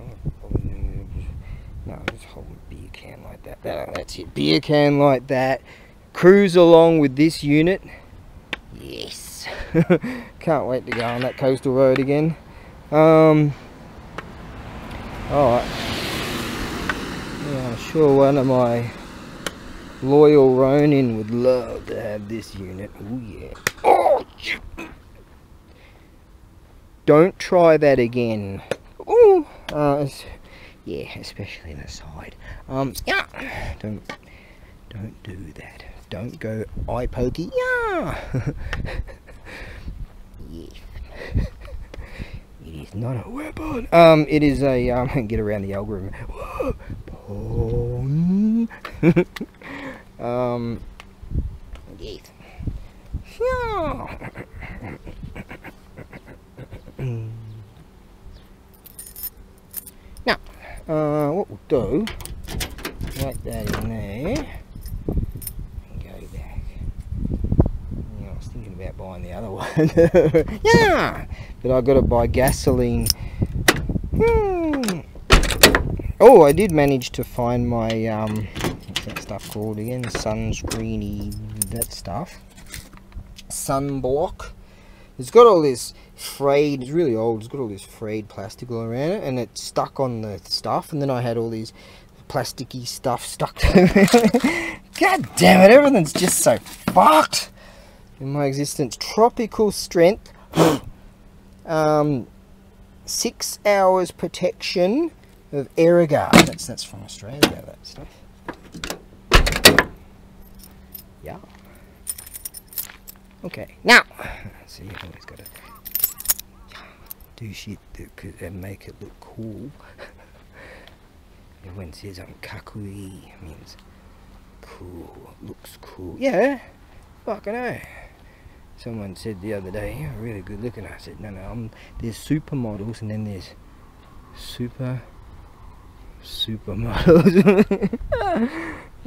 just hold a beer can like that. That's it, beer can like that, cruise along with this unit. Yes. Can't wait to go on that coastal road again. Alright. Yeah, I'm sure one of my loyal Ronin would love to have this unit. Oh yeah. Oh! Don't try that again. Ooh. Yeah, especially the side. Yeah. Don't do that. Don't go eye pokey. Yeah. Yeah. It is not a weapon. It is a get around the algorithm. Yes. Yeah. Now, what we'll do, write that in there, and go back. Yeah, I was thinking about buying the other one. Yeah, but I've got to buy gasoline. Oh, I did manage to find my, what's that stuff called again? Sunscreeny, that stuff. Sunblock. It's got all this frayed, it's really old, it's got all this frayed plastic all around it, and it's stuck on the stuff, and then I had all these plasticky stuff stuck to it. God damn it, everything's just so fucked in my existence. Tropical strength, 6 hours protection of Airguard. That's from Australia, that stuff. Yeah. Okay, now, so you've always got to do shit that could make it look cool. Everyone says I'm kakui, means cool, looks cool. Yeah, fucking hell. Someone said the other day, you're really good looking. I said, no, there's supermodels and then there's supermodels.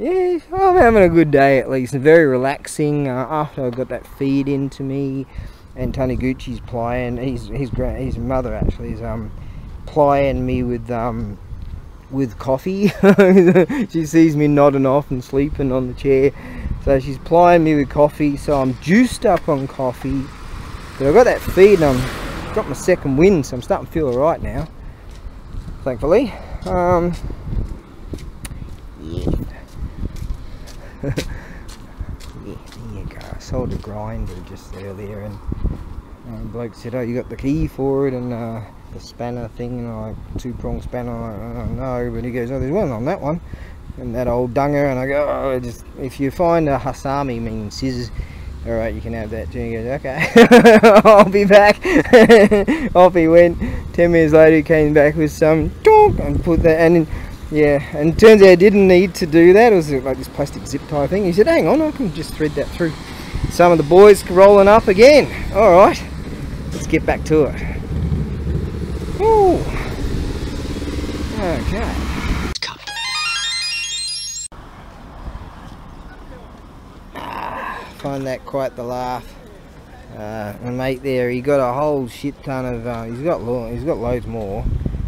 Yeah, I'm having a good day at least. Very relaxing. After I got that feed into me, and Taniguchi's plying. His mother actually is plying me with coffee. She sees me nodding off and sleeping on the chair, so she's plying me with coffee. So I'm juiced up on coffee. But I got that feed, and I've got my second wind, so I'm starting to feel alright now. Thankfully. Yeah. Yeah, there you go. I sold a grinder just earlier, and the bloke said, oh, you got the key for it, and the spanner thing, and I 2-prong spanner. I'm like, oh no, but he goes, oh, there's one on that one, and that old dunger. And I go, oh, just if you find a hasami, meaning scissors, all right, you can have that too. He goes, okay. I'll be back. Off he went. 10 minutes later he came back with some and put that, and yeah, and it turns out I didn't need to do that. It was like this plastic zip tie thing. He said, hang on, I can just thread that through. Some of the boys rolling up again. Alright, let's get back to it. Ooh. Okay. Find that quite the laugh. My mate there, he got a whole shit ton of, he's got loads more.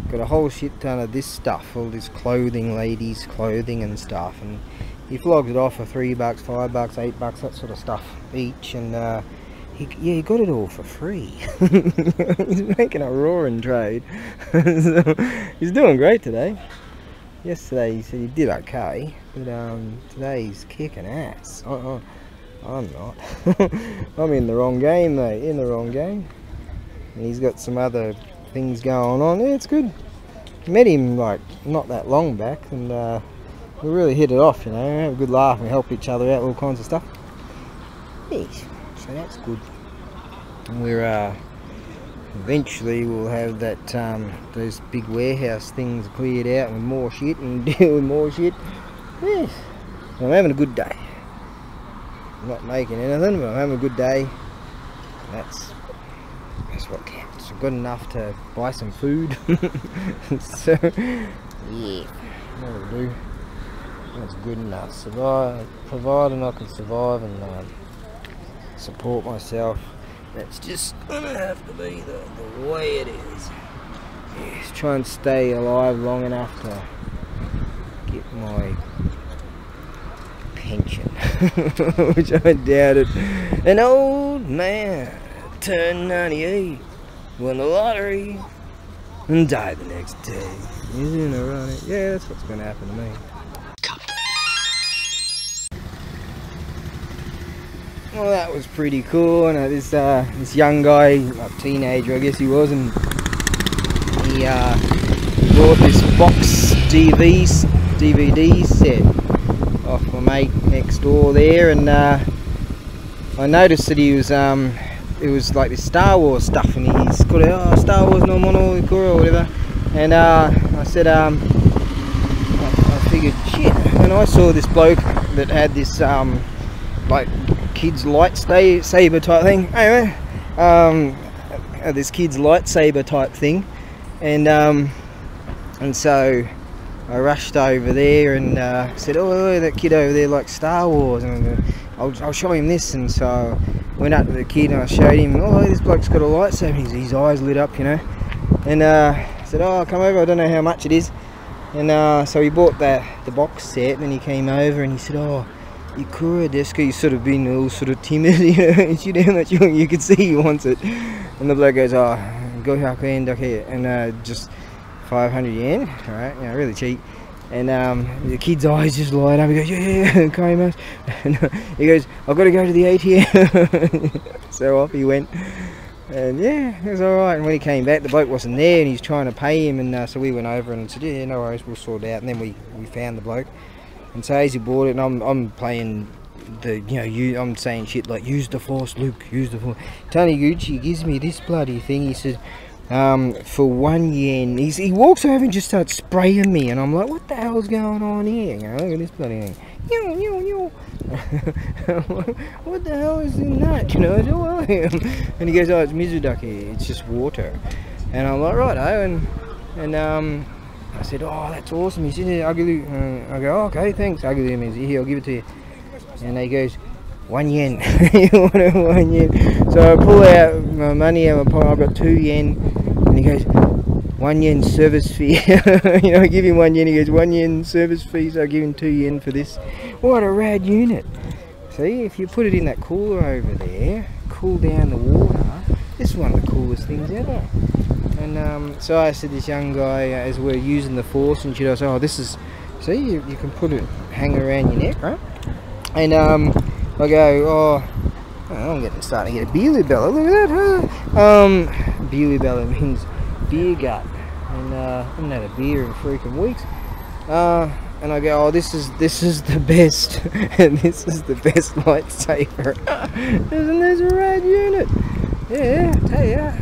Got a whole shit ton of this stuff, all this clothing, ladies clothing and stuff, and he flogged it off for $3, $5, $8, that sort of stuff each, and he got it all for free. He's making a roaring trade. So, he's doing great today. Yesterday he said he did okay, but today he's kicking ass. I'm not. I'm in the wrong game, mate, in the wrong game. And he's got some other things going on. Yeah, it's good. Met him like not that long back, and we really hit it off, you know, have a good laugh and help each other out, all kinds of stuff. Yes, so that's good. And we're eventually we'll have that those big warehouse things cleared out with more shit and deal with more shit. Yes, I'm having a good day. I'm not making anything, but I'm having a good day. That's what counts. I've got enough to buy some food. So yeah, that'll do. That's good enough. Survive, providing I can survive and support myself. That's just gonna have to be the way it is. Yes, try and stay alive long enough to get my pension, which I doubted. An old man turned 98, won the lottery, and died the next day. He's in a run. Yeah, that's what's going to happen to me. Well, that was pretty cool. And this young guy, a teenager, I guess he was, and he bought this box DVD set off my mate next door there, and I noticed that he was it was like this Star Wars stuff, and he's got it, Star Wars no mono or whatever, and I said I figured shit, and I saw this bloke that had this like kids lightsaber type thing, anyway, this kids lightsaber type thing, and so I rushed over there and said, oh, that kid over there likes Star Wars, and I'll show him this. And so I went up to the kid and I showed him, oh, this bloke's got a lightsaber. His eyes lit up, you know, and I said, oh, come over, I don't know how much it is. And so he bought the box set, and then he came over and he said, oh, Ikura desu? He's sort of been a little sort of timid, you know, shit, how much you can see he wants it. And the bloke goes, oh, go here, and just 500 yen, alright, you know, really cheap. And the kid's eyes just light up. He goes, yeah, very much. And he goes, I've got to go to the ATM. So off he went. And yeah, it was alright. And when he came back, the bloke wasn't there, and he's trying to pay him. And so we went over and said, yeah, no worries, we'll sort it out. And then we found the bloke. And so as he bought it, and I'm playing the, you know, I'm saying shit like, use the force, Luke, use the force. Taniguchi gives me this bloody thing. He said, for 1 yen, he walks over and just starts spraying me, and I'm like, what the hell's going on here? You know, look at this bloody thing. What the hell is in that? You know, and he goes, oh, it's Mizudake, it's just water. And I'm like, righto, and I said, oh, that's awesome. He said, yeah, I'll give you. I go, oh, okay, thanks. I'll give you him. Here, I'll give it to you. And he goes, 1 yen. You want 1 yen? So I pull out my money out of my pocket. I've got 2 yen. And he goes, 1 yen service fee. You know, I give him 1 yen. He goes, 1 yen service fee. So I give him 2 yen for this. What a rad unit. See, if you put it in that cooler over there, cool down the water, this is one of the coolest things ever. And so I said, this young guy, as we're using the force and shit, I said, oh, this is, see, you can put it, hang around your neck, right? And I go, oh, I'm starting to get a beerly belly. Look at that, huh? Beerly belly means beer gut, and I haven't had a beer in freaking weeks. And I go, oh, this is the best, and this is the best lightsaber. Isn't this a rad unit? Yeah, I tell ya.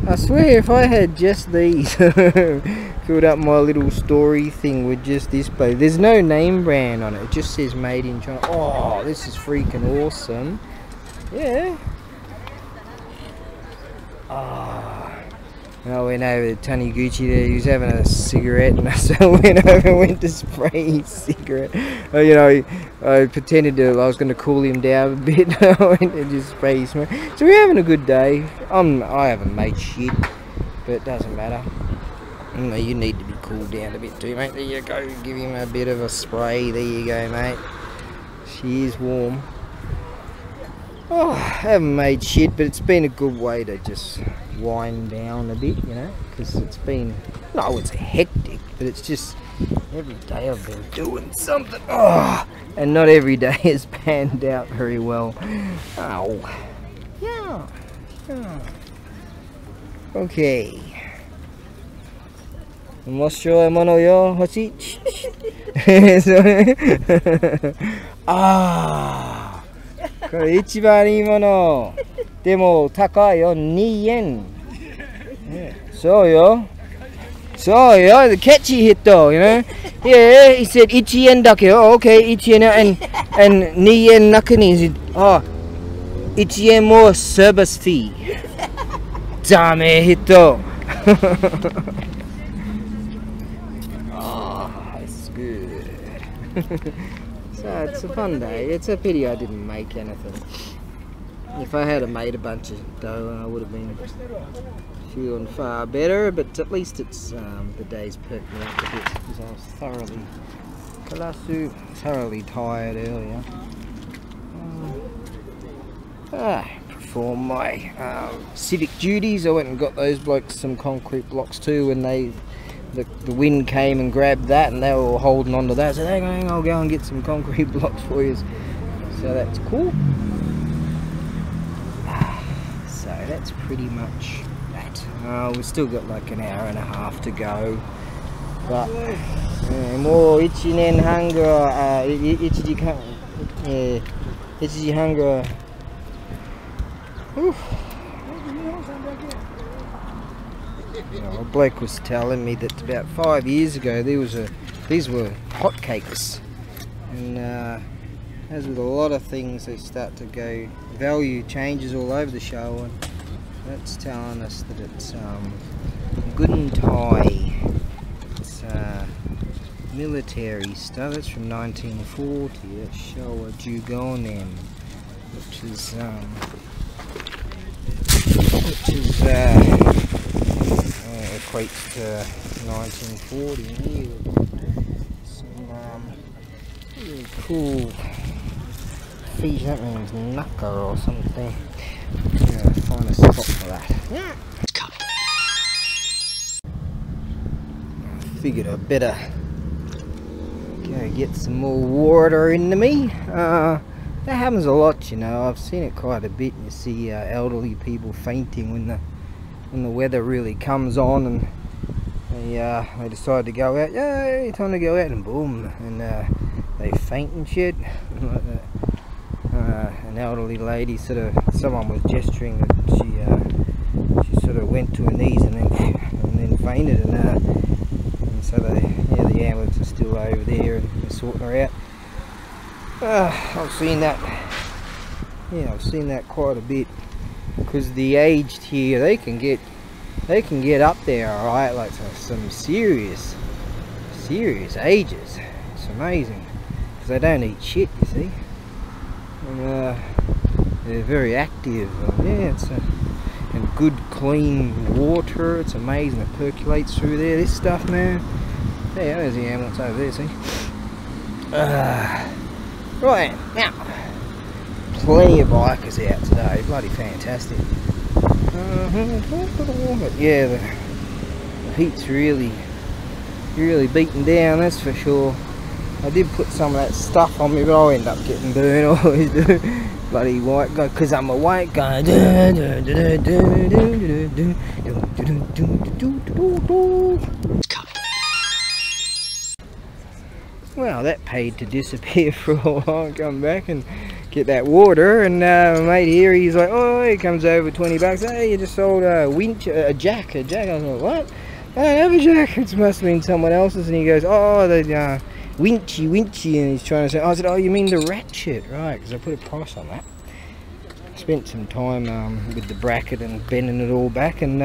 I swear, if I had just these, filled up my little story thing with just this, but there's no name brand on it. It just says made in China. Oh, this is freaking awesome. Yeah. Oh. And I went over to Taniguchi there. He was having a cigarette, and so I went over and went to spray his cigarette. You know, I pretended I was going to cool him down a bit. I went and just spray his smoke. So we're having a good day. I haven't made shit, but it doesn't matter. You need to be cooled down a bit too, mate. There you go. Give him a bit of a spray. There you go, mate. She is warm. Oh, I haven't made shit, but it's been a good way to just wind down a bit, you know, because it's been, no, it's hectic, but it's just every day I've been doing something. Oh, and not every day has panned out very well. Oh, yeah. Okay. 面白いものよ、欲しい。ああ。これ一番いいもの。でも高いよ、2 yen. そうよ。そうよ、the catchy hit though, you know. Yeah, he said 1 yen だけよ。Okay, 1 yen and 2 yen 中に he said, oh, 1 yen more service fee. ダメヒット。Oh, it's good. So it's a fun day. It's a pity I didn't make anything. If I had made a bunch of dough, I would have been feeling far better. But at least it's the day's perked me up a bit because I was thoroughly tired earlier. Perform my civic duties. I went and got those blokes some concrete blocks too when they the wind came and grabbed that, and they were all holding on to that. So hang on, I'll go and get some concrete blocks for you. So that's cool. So that's pretty much that. We've still got like an hour and a half to go. But more ichinen hanga, ichiji hanga. A bloke was telling me that about 5 years ago these were hotcakes, and as with a lot of things, they start to go, value changes all over the show, and that's telling us that it's Gun Thai. It's military stuff. That's from 1940. That's Showa Jugonen, which is equates to 1940 here. Some really cool fish. That means knucker or something. Yeah, find a spot for that. Yeah. I figured I'd better go get some more water into me. That happens a lot, you know. I've seen it quite a bit. You see elderly people fainting when the weather really comes on, and they decide to go out. Yay, time to go out, and boom, and they faint and shit. An elderly lady someone was gesturing that she sort of went to her knees and then fainted, and so the ambulance is still over there and they're sorting her out. I've seen that. Yeah, I've seen that quite a bit, because the aged here, they can get up there, alright, like some serious ages. It's amazing, because they don't eat shit, you see, and they're very active. Yeah, and good clean water. It's amazing. It percolates through there. This stuff, man. Yeah, there's the ambulance over there. See. Right now, plenty of bikers out today. Bloody fantastic. But yeah, the heat's really beaten down, that's for sure. I did put some of that stuff on me, but I'll end up getting burned. I always do. Bloody white guy, because I'm a white guy. Well, that paid to disappear for a while and come back and get that water. And my mate here, he's like, oh, he comes over 20 bucks. Hey, you just sold a jack. I was like, what? I don't have a jack. It must have been someone else's. And he goes, oh, the winchy, and he's trying to say, I said, oh, you mean the ratchet, right? Because I put a price on that. I spent some time with the bracket and bending it all back, and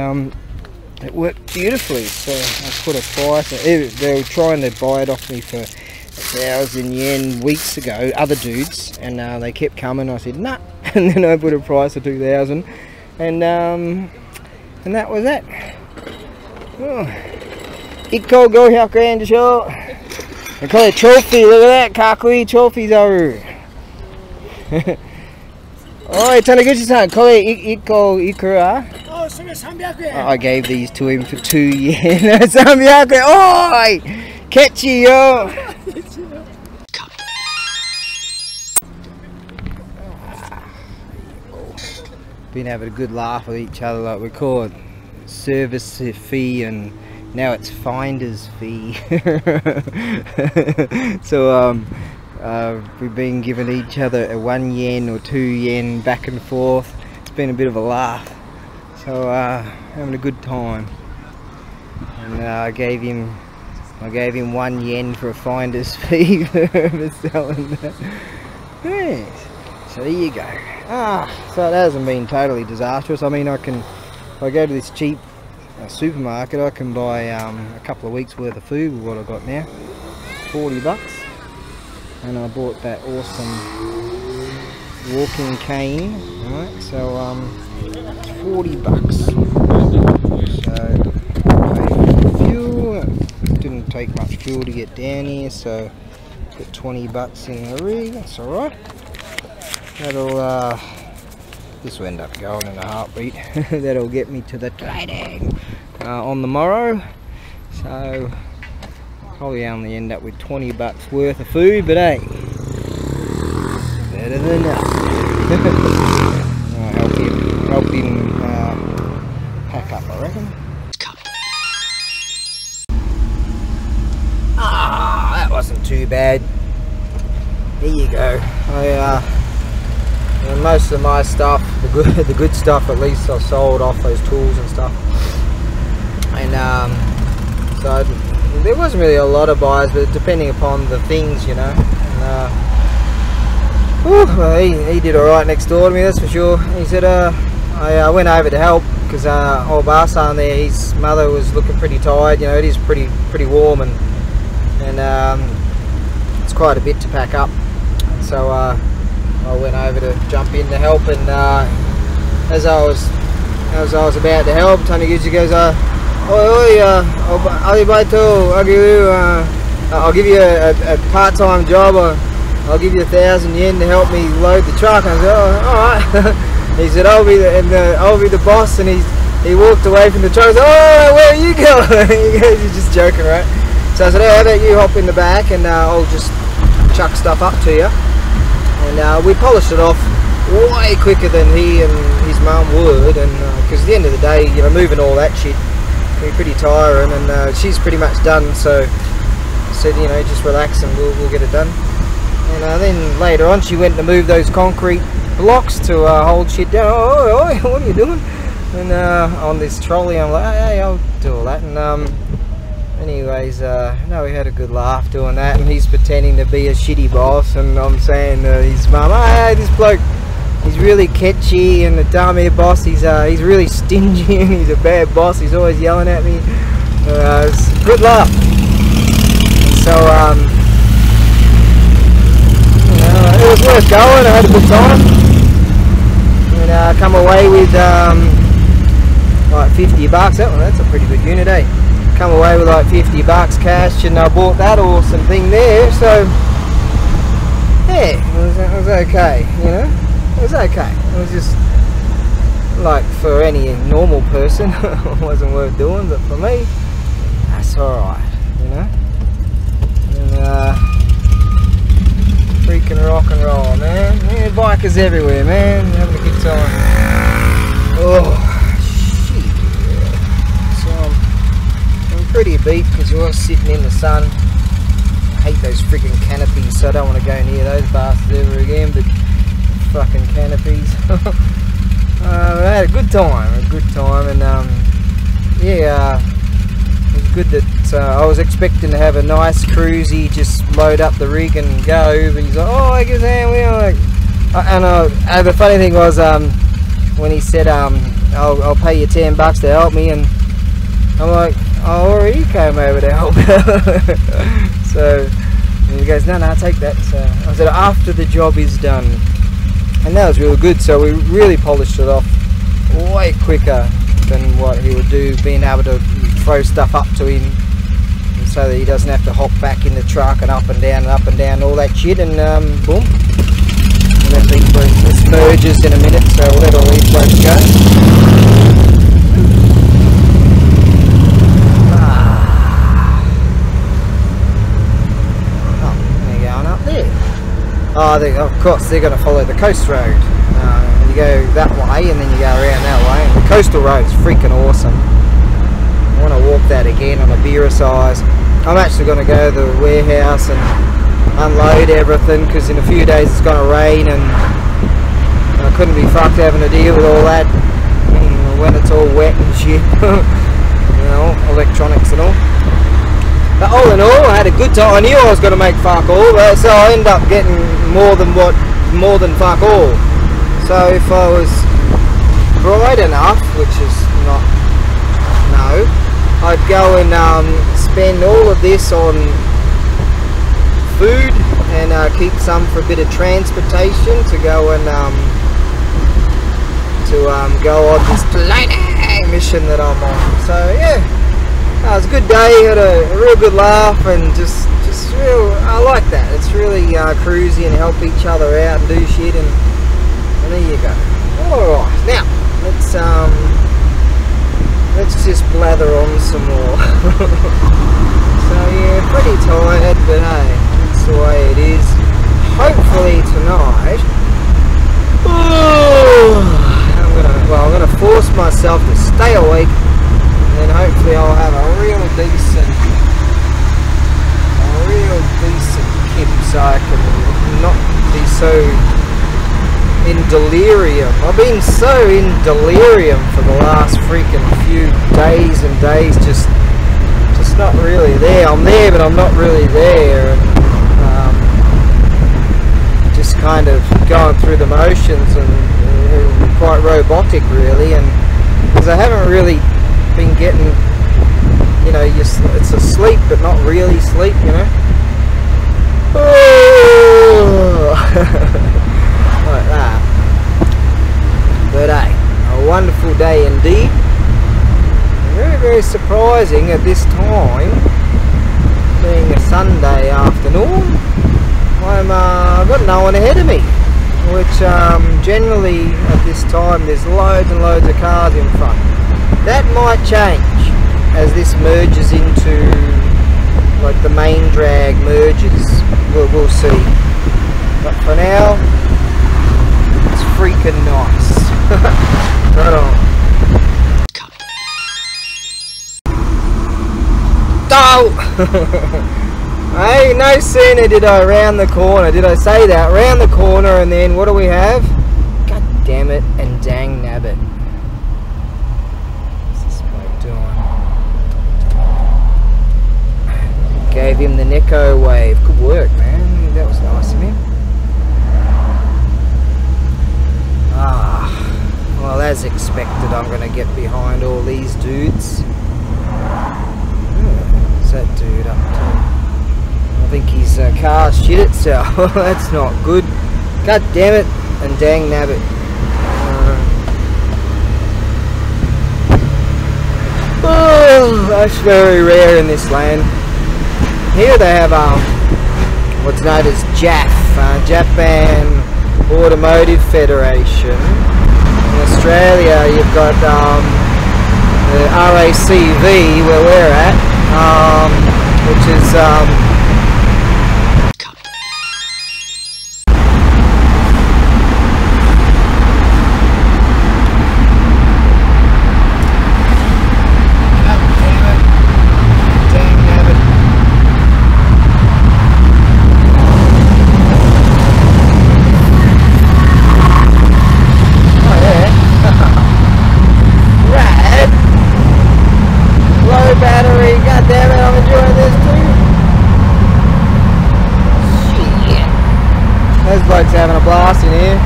it worked beautifully. So I put a price. They were trying to buy it off me for 1,000 yen weeks ago, other dudes, and they kept coming. I said nah, and then I put a price of 2,000, and that was that. Oh. Ikko go 100 円でしょ。They call it trophy. Look at that, かっこいい trophies are. Oi, Taniguchi-san, これ1個いくら? Oh, それ300円. I gave these to him for 2 yen. 300 円. Oi! Catchy, yo! Been having a good laugh with each other, like we call it service fee, and now it's finder's fee. So we've been giving each other a 1 yen or 2 yen back and forth. It's been a bit of a laugh, so having a good time. And I gave him 1 yen for a finder's fee for selling that. Yes. So there you go. So it hasn't been totally disastrous. I mean, if I go to this cheap supermarket, I can buy a couple of weeks worth of food with what I've got now. 40 bucks. And I bought that awesome walking cane. Right, so 40 bucks. So fuel. Didn't take much fuel to get down here, so put 20 bucks in the rig. That's alright. That'll this will end up going in a heartbeat. That'll get me to the trading on the morrow. So probably only end up with 20 bucks worth of food, but hey, better than nothing. I'll help him pack up, I reckon. Ah, that wasn't too bad. Here you go. Most of my stuff, the good stuff at least, I sold off those tools and stuff. And so there wasn't really a lot of buys, but depending upon the things, you know. And, well, he did alright next door to me, that's for sure. He said, I went over to help because old Barsan there, his mother was looking pretty tired. You know, it is pretty warm, and it's quite a bit to pack up. And so I went over to jump in to help, and as I was about to help, Tony Gucci goes, I'll give you a part-time job, or I'll give you 1,000 yen to help me load the truck. And I said, oh, alright. He said, I'll be the boss, and he walked away from the truck and said, oh, where are you going? He's just joking, right? So I said, oh, how about you hop in the back, and I'll just chuck stuff up to you. And we polished it off way quicker than he and his mum would, and because at the end of the day, you know, moving all that shit can be pretty tiring, and she's pretty much done, so I said, you know, just relax and we'll get it done. And then later on, she went to move those concrete blocks to hold shit down. Oh, what are you doing? And on this trolley, I'm like, hey, I'll do all that. And anyways, no, we had a good laugh doing that, and he's pretending to be a shitty boss, and I'm saying his mum, hey, this bloke, he's really catchy and a dummy boss. He's really stingy and he's a bad boss. He's always yelling at me. It's a good laugh. So you know, it was worth going. I had a good time, and I come away with like 50 bucks. That's a pretty good unit, eh? Come away with like 50 bucks cash, and I bought that awesome thing there. So yeah, it was okay, you know. It was okay. It was just like, for any normal person, it wasn't worth doing, but for me, that's alright, you know. And freaking rock and roll, man. Yeah, bikers everywhere, man. Having a good time. Oh shit. So I'm pretty beat because I was sitting in the sun. I hate those freaking canopies, so I don't want to go near those bastards ever again, but fucking canopies. I had a good time, and yeah, it was good that I was expecting to have a nice cruisy, just load up the rig and go, but he's like, oh, I guess we are like, and the funny thing was, when he said, I'll pay you 10 bucks to help me, and I'm like, I already came over to help. So and he goes, no, take that. So I said, after the job is done. And that was really good, so we really polished it off way quicker than what he would do, being able to throw stuff up to him, and so that he doesn't have to hop back in the truck and up and down, all that shit, and boom. And that thing merges in a minute, so we'll let all these blokes go. Oh, of course, they're going to follow the coast road. You go that way, and then you go around that way. And the coastal road is freaking awesome. I want to walk that again on a beer size. I'm actually going to go to the warehouse and unload everything, because in a few days it's going to rain, and I couldn't be fucked having to deal with all that when it's all wet and shit. You know, electronics and all. But all in all, I had a good time. I knew I was going to make fuck all, so I ended up getting more than fuck all. So if I was bright enough, which is not, no, I'd go and spend all of this on food, and keep some for a bit of transportation to go and go on this planet mission that I'm on. So yeah. It was a good day, had a real good laugh, and just real, I like that. It's really cruisy and help each other out and do shit, and there you go. Alright, now let's let's just blather on some more. So yeah, pretty tired, but hey, that's the way it is. Hopefully tonight, I'm gonna force myself to stay awake, and then hopefully I'll have a real decent kip, so I can not be so in delirium. I've been so in delirium for the last freaking few days and days, just not really there. I'm there, but I'm not really there, and just kind of going through the motions and quite robotic, really. And because I haven't really been getting, you know, it's a sleep, but not really sleep, you know. Like that. But hey, a wonderful day indeed. Very, very surprising at this time, being a Sunday afternoon. I've got no one ahead of me, which generally at this time there's loads and loads of cars in front. That might change as this merges into, like, the main drag merges. We'll see. But for now, it's freaking nice. Right on. Oh! Hey, no sooner did I round the corner, did I say that? Round the corner, and then what do we have? God damn it and dang nabbit. What's this bloke doing? Gave him the Neko wave. Good work, man. That was nice of him. Well, as expected, I'm going to get behind all these dudes. What's that dude up to? I think his car shit itself. That's not good. God damn it and dang nabbit. That's very rare in this land. Here they have what's known as JAF, Japan Automotive Federation. In Australia, you've got the RACV, where we're at, which is blokes having a blast in here.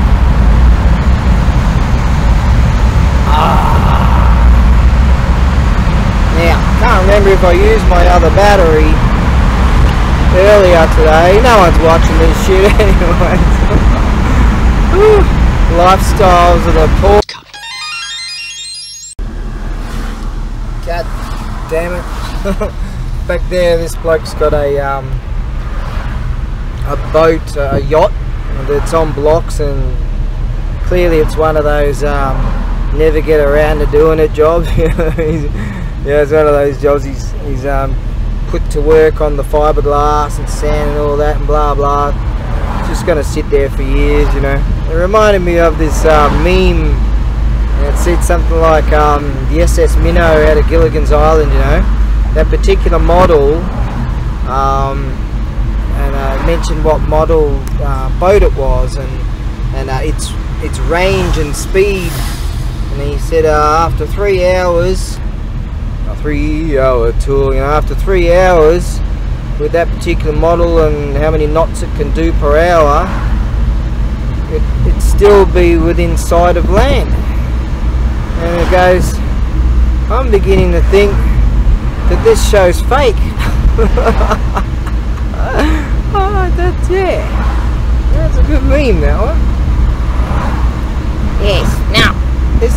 Now, can't remember if I used my other battery earlier today. No one's watching this shit anyway. Lifestyles of the poor. God damn it. Back there, this bloke's got a boat, a yacht. It's on blocks, and clearly it's one of those never get around to doing it jobs. Yeah, it's one of those jobs he's put to work on the fiberglass and sand and all that and blah blah. It's just going to sit there for years, you know. It reminded me of this meme. It said something like the SS Minnow out of Gilligan's Island, you know. That particular model, and mentioned what model boat it was, and its range and speed, and he said after 3 hours, a 3-hour tour, you know, after 3 hours with that particular model and how many knots it can do per hour, it'd still be within sight of land. And it goes, I'm beginning to think that this show's fake. Oh, that's a good meme, that one. Yes. Now, this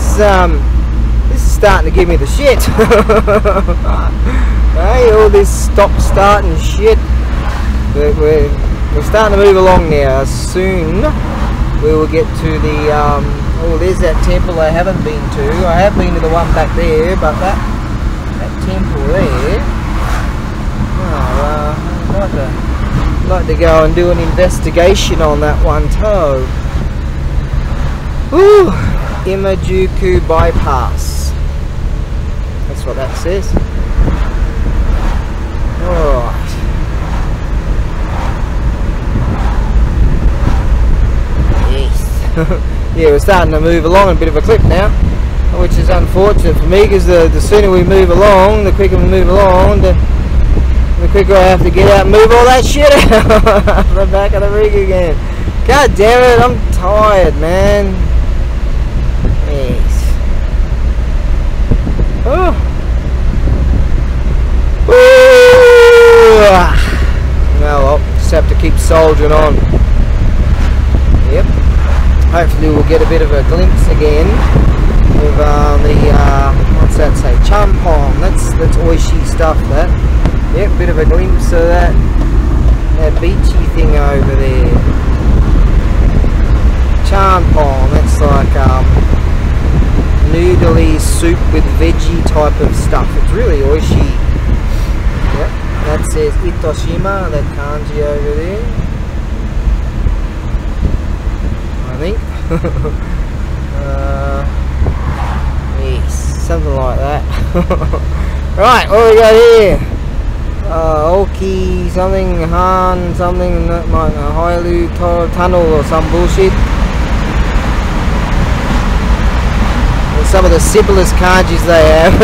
is starting to give me the shit. Hey, all this stop-start and shit. We're starting to move along now. Soon we will get to the Oh, there's that temple I haven't been to. I have been to the one back there, but that temple there. Oh, I'd like to go and do an investigation on that one too. Ooh, Imajuku bypass. That's what that says. Alright. Yeah, we're starting to move along a bit of a clip now, which is unfortunate for me, because the sooner we move along, the quicker we move along, the quicker I have to get out and move all that shit out the back of the rig again. God damn it, I'm tired, man. Yes. Oh. Well, just have to keep soldiering on. Yep. Hopefully we'll get a bit of a glimpse again of what's that say? Champong. That's oishi stuff, that. Yep, bit of a glimpse of that beachy thing over there. Champong, that's like noodly soup with veggie type of stuff. It's really oishi. Yep, that says Itoshima, that kanji over there, I think. Yes, something like that. Right, what do we got here? Oki something, Han something, Hailu Tunnel or some bullshit. And some of the simplest kanjis they have,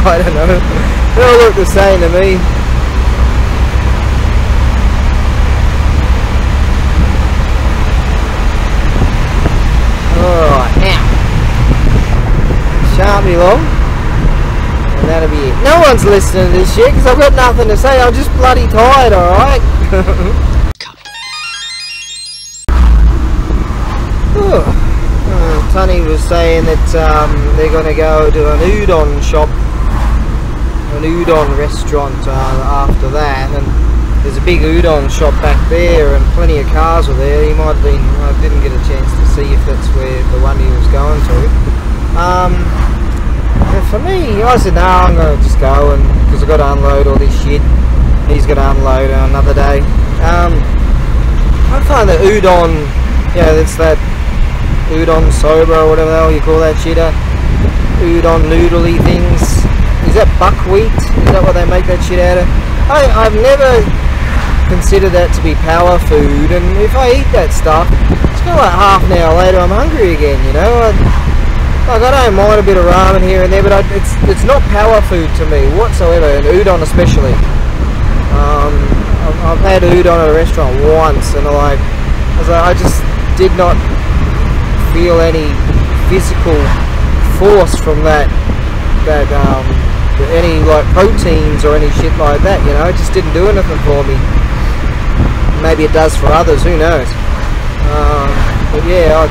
I don't know, they all look the same to me. Alright, now, shan't be long. And that'll be it. No one's listening to this shit because I've got nothing to say. I'm just bloody tired, alright? Tony was saying that they're going to go to an udon shop, an udon restaurant after that. And there's a big udon shop back there and plenty of cars were there. He might have been, I didn't get a chance to see if that's where the one he was going to. For me, I said no, I'm going to just go, and because I've got to unload all this shit. He's going to unload another day. I find that udon, yeah, that's that udon soba or whatever the hell you call that shit, udon noodly things. Is that buckwheat? Is that what they make that shit out of? I've never considered that to be power food, and if I eat that stuff, it's kind of like half an hour later I'm hungry again, you know. Like, I don't mind a bit of ramen here and there, but it's not power food to me whatsoever, and udon especially. I've had udon at a restaurant once, and I just did not feel any physical force from that any like proteins or any shit like that, you know. It just didn't do anything for me. Maybe it does for others, who knows. But yeah,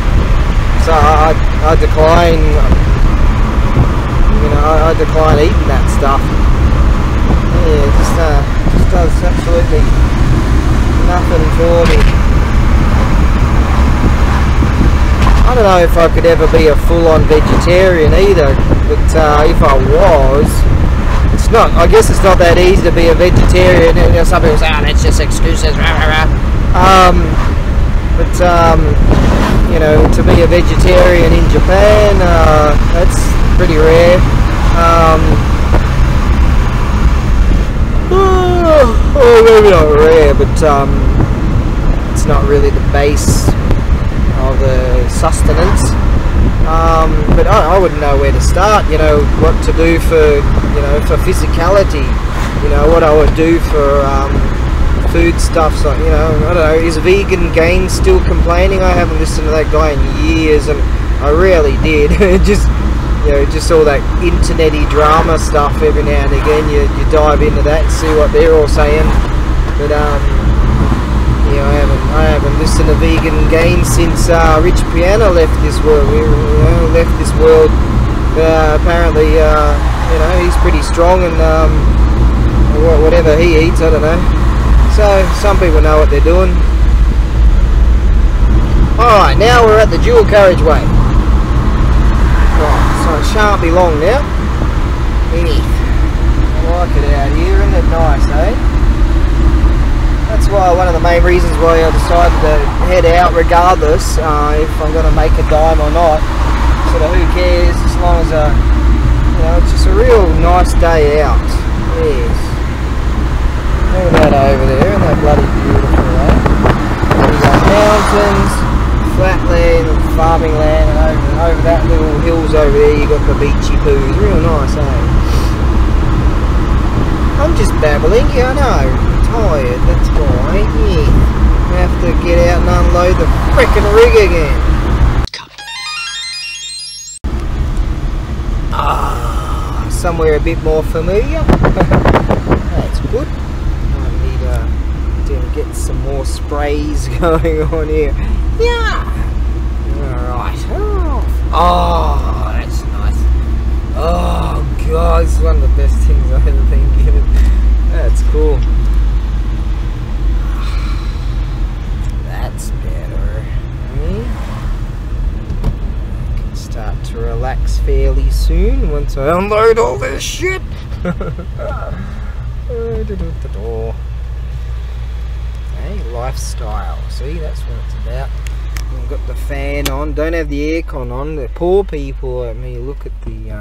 I decline, you know, I decline eating that stuff. Yeah, it just does absolutely nothing for me. I don't know if I could ever be a full-on vegetarian either, but if I was, it's not. I guess it's not that easy to be a vegetarian. You know, some people say, "Oh, that's just excuses." Rah, rah, rah. But you know, to be a vegetarian in Japan, that's pretty rare. Oh, maybe not rare, but it's not really the base of the sustenance. But I wouldn't know where to start, you know, what to do for, you know, for physicality, you know, what I would do for food stuff. So, you know, I don't know, is Vegan Gain still complaining? I haven't listened to that guy in years, and I rarely did. Just, you know, just all that internet-y drama stuff every now and again, you dive into that and see what they're all saying. But you know, I haven't listened to Vegan Gain since Rich Piana left this world. Apparently, you know, he's pretty strong, and whatever he eats, I don't know. So some people know what they're doing. All right, now we're at the dual carriageway. it shan't be long now. Yeah. I like it out here, isn't it nice, eh? That's why one of the main reasons why I decided to head out regardless, if I'm going to make a dime or not. Sort of who cares, as long as you know, it's just a real nice day out. Yes. Look at that over there, isn't that bloody beautiful, eh? You've got mountains, flat land, farming land, and over that little hills over there you got the beachy poos. Real nice, eh? I'm just babbling, yeah I know. I'm tired, that's why. Yeah. I have to get out and unload the frickin' rig again. Somewhere a bit more familiar. That's good. I need to get some more sprays going on here. Yeah. Alright. Oh, that's nice. Oh god, this is one of the best things I've ever been given. That's cool. That's better. I can start to relax fairly soon once I unload all this shit. Hey, lifestyle. See, that's what it's about. I've got the fan on. Don't have the aircon on. The poor people like me look at the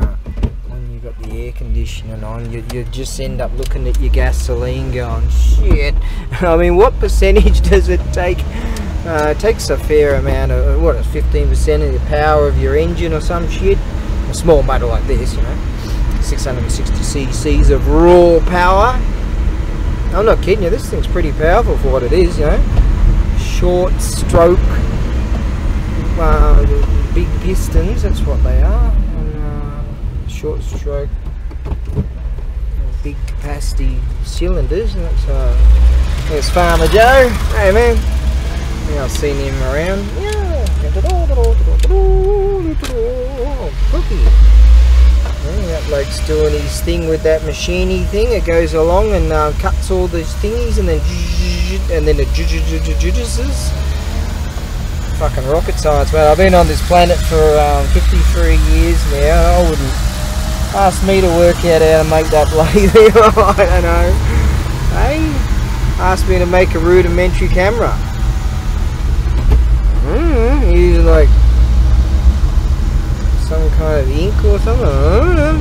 when you got the air conditioning on, you just end up looking at your gasoline going, shit. I mean, what percentage does it take? It takes a fair amount of, what, 15% of the power of your engine or some shit. A small motor like this, you know, 660 cc's of raw power. I'm not kidding you, this thing's pretty powerful for what it is, you know. Short stroke, big pistons, that's what they are. And, short stroke, big capacity cylinders. And that's Farmer Joe. Hey man, I think I've seen him around. Yeah. Cookie. That bloke's doing his thing with that machiney thing. It goes along and cuts all those thingies and then it juices. Fucking rocket science, man. I've been on this planet for 53 years now. I wouldn't ask me to work out how to make that bloody thing. I don't know. Hey, ask me to make a rudimentary camera. Use like some kind of ink or something. I don't know.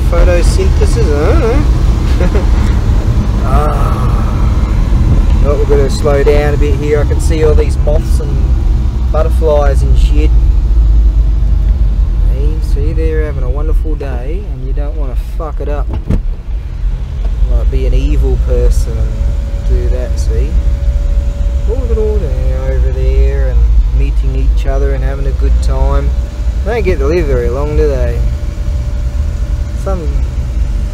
Photosynthesis. I don't know. Oh, we're going to slow down a bit here. I can see all these moths and butterflies and shit. Hey, see, they're having a wonderful day, and you don't want to fuck it up. Like be an evil person and do that. See. Look at all there over there and meeting each other and having a good time. They don't get to live very long, do they? Some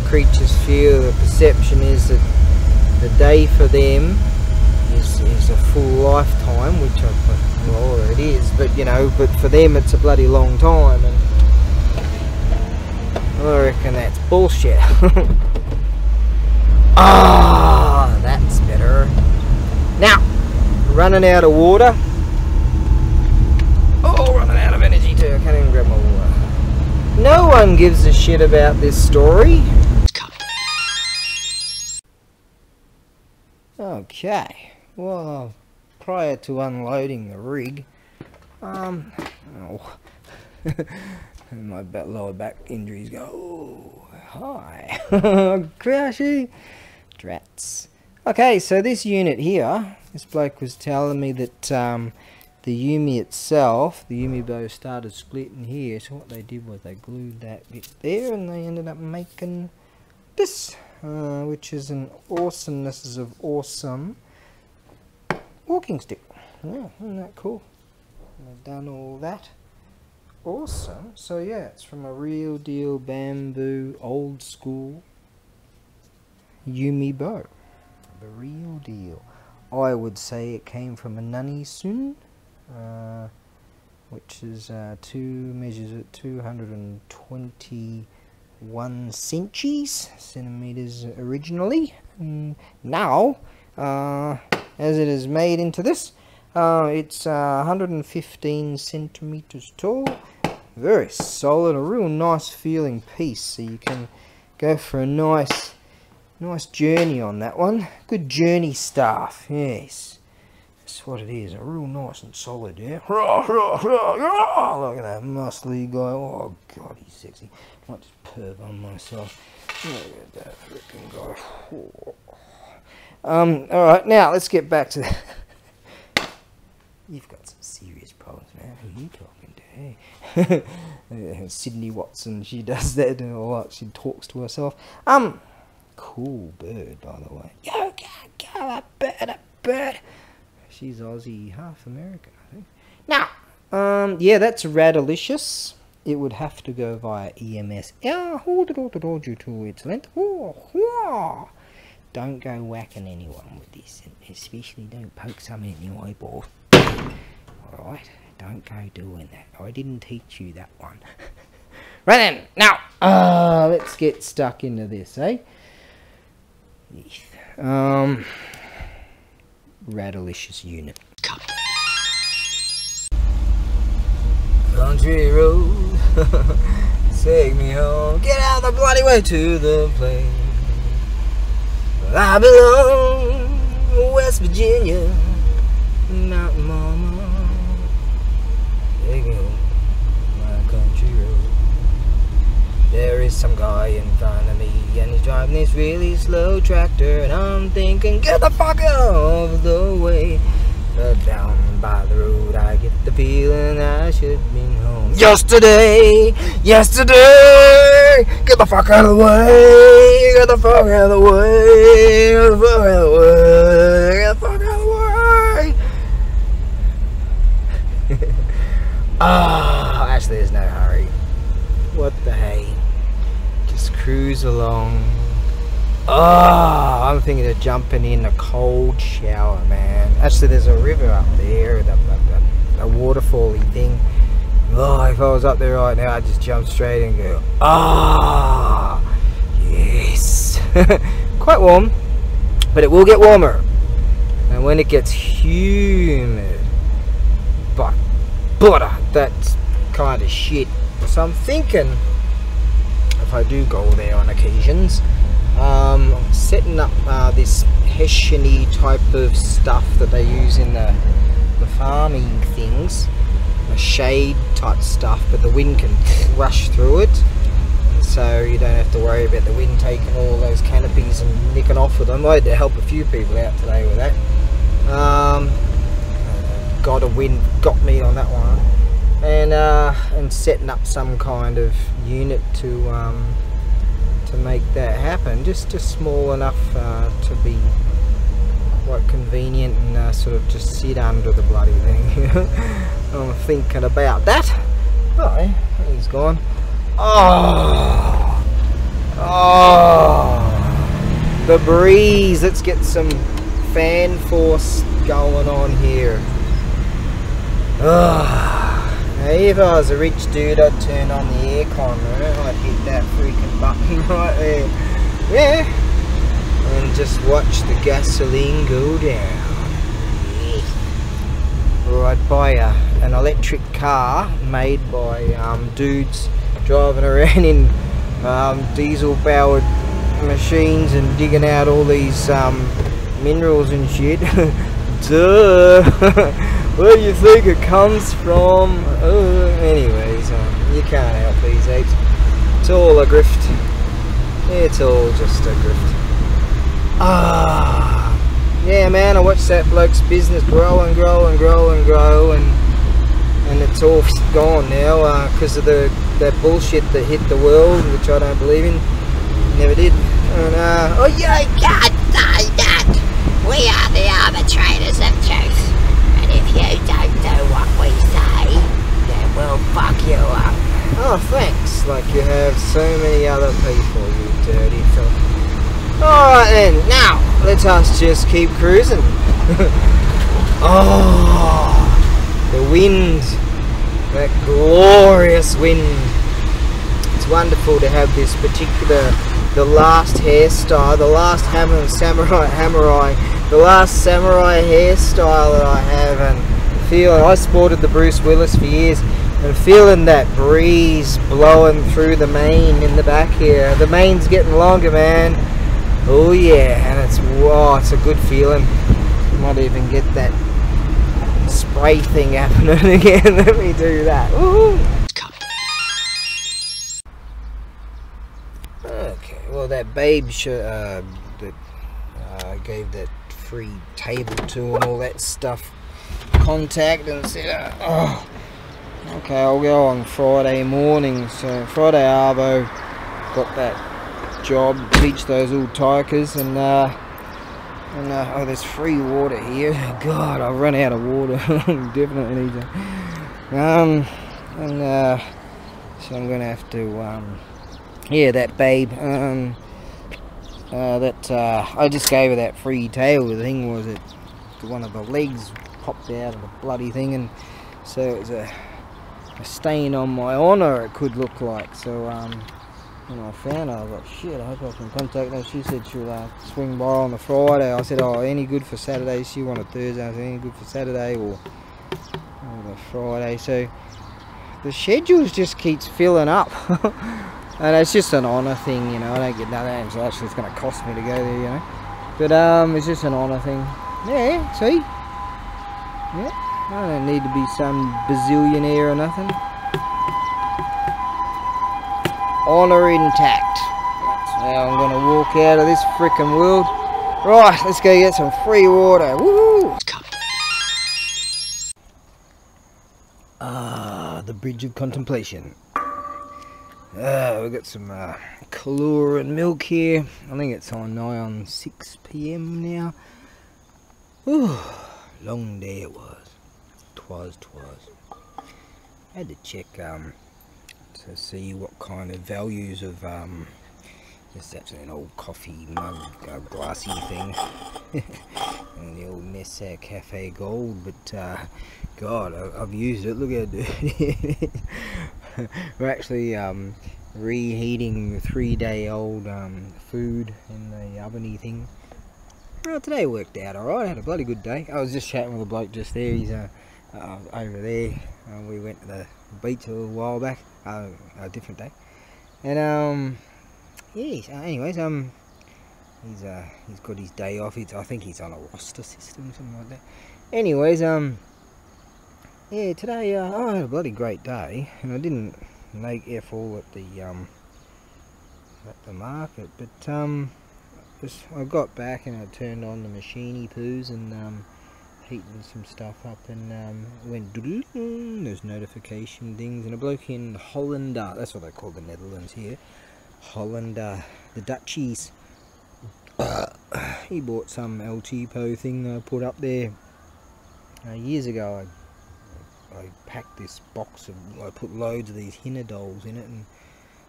creatures feel the perception is that the day for them is a full lifetime, which well it is, but you know, but for them it's a bloody long time, and I reckon that's bullshit. Ah, that's better. Now. Running out of water. Oh, running out of energy too. I can't even grab my water. No one gives a shit about this story. Okay. Well, prior to unloading the rig, oh, my lower back injuries go. Oh, hi. Crashy. Drats. Okay, so this unit here, this bloke was telling me that the Yumi itself, the Yumi bow started splitting here, so what they did was they glued that bit there and they ended up making this, which is an awesomeness of awesome walking stick. Yeah, isn't that cool? I've done all that. Awesome. So yeah, it's from a real deal bamboo, old school Yumi bow. The real deal. I would say it came from a Nanisun, which is measures at 221 centimeters originally. Now, as it is made into this, It's 115 centimeters tall. Very solid, a real nice feeling piece. So you can go for a nice journey on that one. Good journey staff, yes. That's what it is, a real nice and solid, yeah. Look at that muscly guy. Oh god, he's sexy. I might just perv on myself. Look at that freaking guy. Alright, now let's get back to that. You've got some serious problems, man. Who are you talking to? Hey? Sydney Watson, she does that and all that. She talks to herself. Cool bird, by the way. Yo, go, a bird. She's Aussie, half American, I think. Now, yeah, that's Radalicious. It would have to go via EMS. Hold you to its length. Don't go whacking anyone with this, and especially don't poke someone in the eyeball. Alright, don't go doing that. I didn't teach you that one. Right then, now, let's get stuck into this, eh? Radalicious unit. Country road, take me home. Get out the bloody way to the place I belong, West Virginia, Mountain Mama. Take me home, my country road. There is some guy in front of me, and he's driving this really slow tractor, and I'm thinking, get the fuck out of the way. But down by the road, I get the feeling I should have been home yesterday. Get the fuck out of the way. Get the fuck out of the way. Get the fuck out of the way. Get the fuck out of the way. Actually, there's no hurry. What the hey? Just cruise along. I'm thinking of jumping in a cold shower, man. Actually, there's a river up there, a waterfall-y thing. Oh, if I was up there right now, I'd just jump straight and go, yes. Quite warm, but it will get warmer. And when it gets humid, but butter, that's kind of shit. So I'm thinking, if I do go there on occasions, setting up this Hessian-y type of stuff that they use in the farming things, the shade type stuff, but the wind can rush through it, so you don't have to worry about the wind taking all those canopies and nicking off with them. I had to help a few people out today with that. A wind got me on that one, and setting up some kind of unit to make that happen, just small enough to be quite convenient and sort of just sit under the bloody thing. I'm thinking about that. Oh, he's gone. The breeze. Let's get some fan force going on here. If I was a rich dude, I'd turn on the aircon, right? I'd hit that freaking button right there. Yeah. And just watch the gasoline go down. Or I'd buy an electric car made by dudes driving around in diesel-powered machines and digging out all these minerals and shit. Duh! Where do you think it comes from? Anyways, you can't help these apes. It's all a grift. It's all just a grift. Yeah, man, I watched that bloke's business grow and grow and grow and grow, and it's all gone now because of that bullshit that hit the world, which I don't believe in. Never did. And oh, you can't say that. We are the arbitrators of truth. And if you don't do what we say, then we'll fuck you up. Oh, thanks. Like you have so many other people, you dirty filth. Alright then, now, let us just keep cruising. Oh, the wind. That glorious wind. It's wonderful to have this particular, the last hairstyle, the last samurai hairstyle that I have, and I sported the Bruce Willis for years, and feeling that breeze blowing through the mane in the back here. The mane's getting longer, man. Oh yeah, and it's a good feeling. Might even get that spray thing happening again. Let me do that. Woohoo! Okay, well that babe that I gave that free table to and all that stuff contact and said, oh, okay, I'll go on Friday morning. So Friday Arvo got that job, teach those old tykers, and oh, there's free water here. God, I've run out of water. Definitely need to. So I'm gonna have to yeah, that babe, I just gave her that free tail. The thing was that one of the legs popped out of the bloody thing, and so it was a stain on my honour, it could look like. So when I found her, I was like, shit, I hope I can contact her. She said she'll swing by on the Friday. I said, oh, any good for Saturday? She wanted Thursday. I said, any good for Saturday or the Friday? So the schedules just keeps filling up. And it's just an honour thing, you know. I don't get nothing, so actually it's going to cost me to go there, you know. But it's just an honour thing. Yeah, see? Yeah, I don't need to be some bazillionaire or nothing. Honour intact. So now I'm going to walk out of this frickin' world. Right, let's go get some free water. Woohoo! Ah, the bridge of contemplation. We've got some Kahlua and milk here. I think it's on nigh on 6 PM now. Whew, long day it was. Twas. I had to check to see what kind of values of this is actually an old coffee mug, glassy thing. And the old Nessa Cafe Gold, but God, I've used it. Look how dirty. We're actually reheating 3-day-old food in the oveny thing. Well, today worked out alright. I had a bloody good day. I was just chatting with a bloke just there. He's over there. We went to the beach a little while back. A different day. And yeah. Anyways, he's got his day off. I think he's on a roster system, something like that. Anyways, yeah, today I had a bloody great day, and I didn't make F all at the market, but I got back and I turned on the machine poos and heating some stuff up, and went doodle, there's notification things, and a bloke in Holland, that's what they call the Netherlands here, Holland, the Dutchies, he bought some El Cheapo thing I put up there years ago. I packed this box of, I put loads of these Hinner dolls in it, and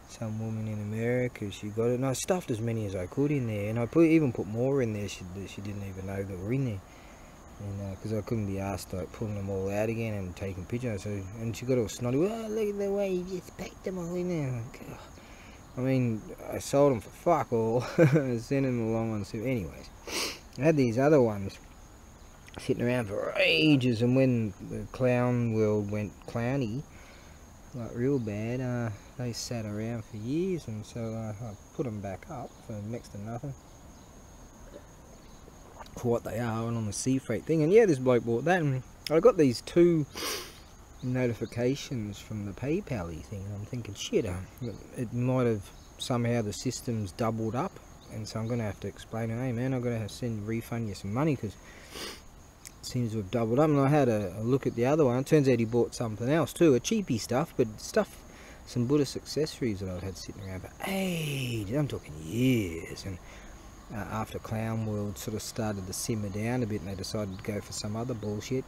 some woman in America, she got it, and I stuffed as many as I could in there, and I even put more in there. She didn't even know that were in there, and because I couldn't be asked like pulling them all out again and taking pictures. So, and she got all snotty, well, look at the way you just packed them all in there. I mean, I sold them for fuck all. I sent them along on soup. Anyways, I had these other ones sitting around for ages, and when the clown world went clowny, like real bad, they sat around for years, and so I put them back up for next to nothing for what they are, and on the sea freight thing. And yeah, this bloke bought that, and I got these 2 notifications from the PayPal-y thing. I'm thinking, shit, it might have somehow the system's doubled up, and so I'm going to have to explain it. Hey man, I'm going to have to refund you some money, because seems to have doubled up. And I had a look at the other one. It turns out he bought something else too, a cheapy stuff, but some Buddhist accessories that I've had sitting around for ages. I'm talking years. And after Clown World sort of started to simmer down a bit, and they decided to go for some other bullshit,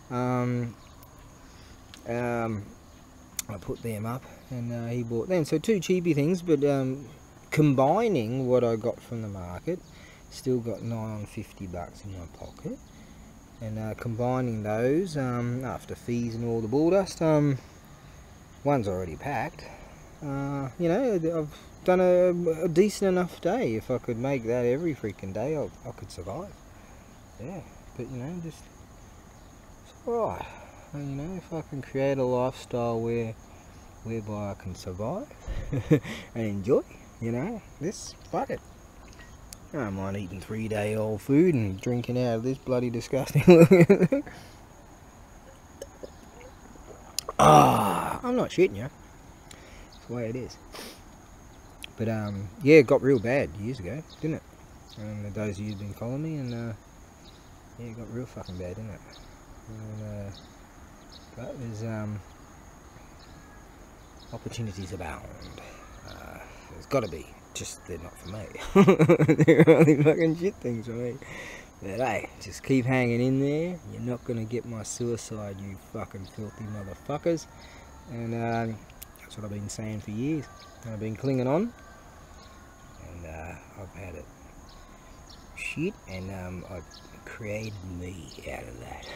I put them up, and he bought them. So 2 cheapy things, but combining what I got from the market, still got nigh on $50 in my pocket. And combining those, after fees and all the bull dust, one's already packed. You know, I've done a decent enough day. If I could make that every freaking day, I could survive. Yeah, but you know, just, it's alright. you know, if I can create a lifestyle whereby I can survive and enjoy, you know, this, fuck it. I don't mind eating 3-day-old food and drinking out of this bloody disgusting thing. I'm not shitting you. It's the way it is. But yeah, it got real bad years ago, didn't it? Those of you who've been following me, and yeah, it got real fucking bad, didn't it? And, but there's opportunities abound. There's got to be, just they're not for me. They're only fucking shit things for me. But hey, just keep hanging in there. You're not gonna get my suicide, you fucking filthy motherfuckers. And that's what I've been saying for years. I've been clinging on, and I've had it shit, and I've created me out of that.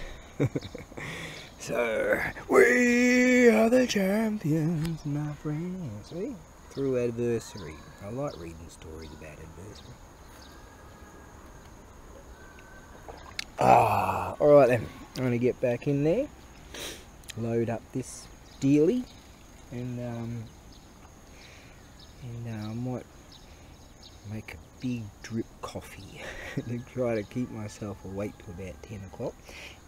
So we are the champions, my friends. See, through adversity. I like reading stories about adversity. Alright then, I'm going to get back in there, load up this dealie, and I might make a big drip coffee to try to keep myself awake till about 10 o'clock.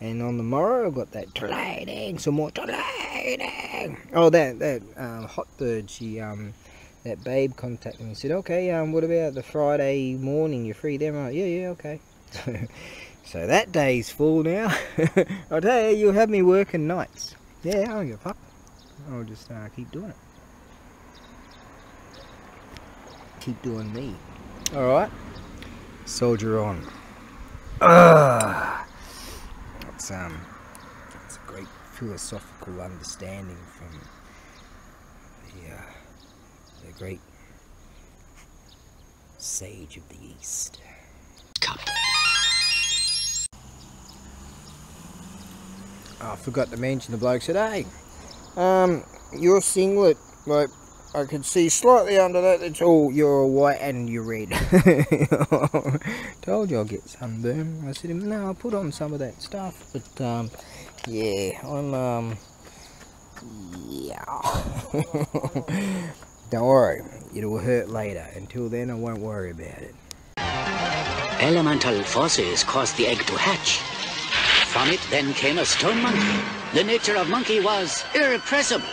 And on the morrow I've got that trading, some more trading. Oh, that hot bird, she that babe contacted me and said, okay, what about the Friday morning, you're free then? I'm like, yeah, okay. So that day's full now. I'll tell you, you'll have me working nights. Yeah, I don't give a fuck. I'll just keep doing it. Keep doing me. Alright. Soldier on. That's a great philosophical understanding from the great sage of the East. I forgot to mention, the bloke said, hey, your singlet, like, I could see slightly under that, it's all, you're white and you're red. Told you I'll get sunburn. I said, no, I'll put on some of that stuff, but, yeah, I'm, yeah. Don't worry, it'll hurt later. Until then, I won't worry about it. Elemental forces caused the egg to hatch. From it then came a stone monkey. The nature of monkey was irrepressible.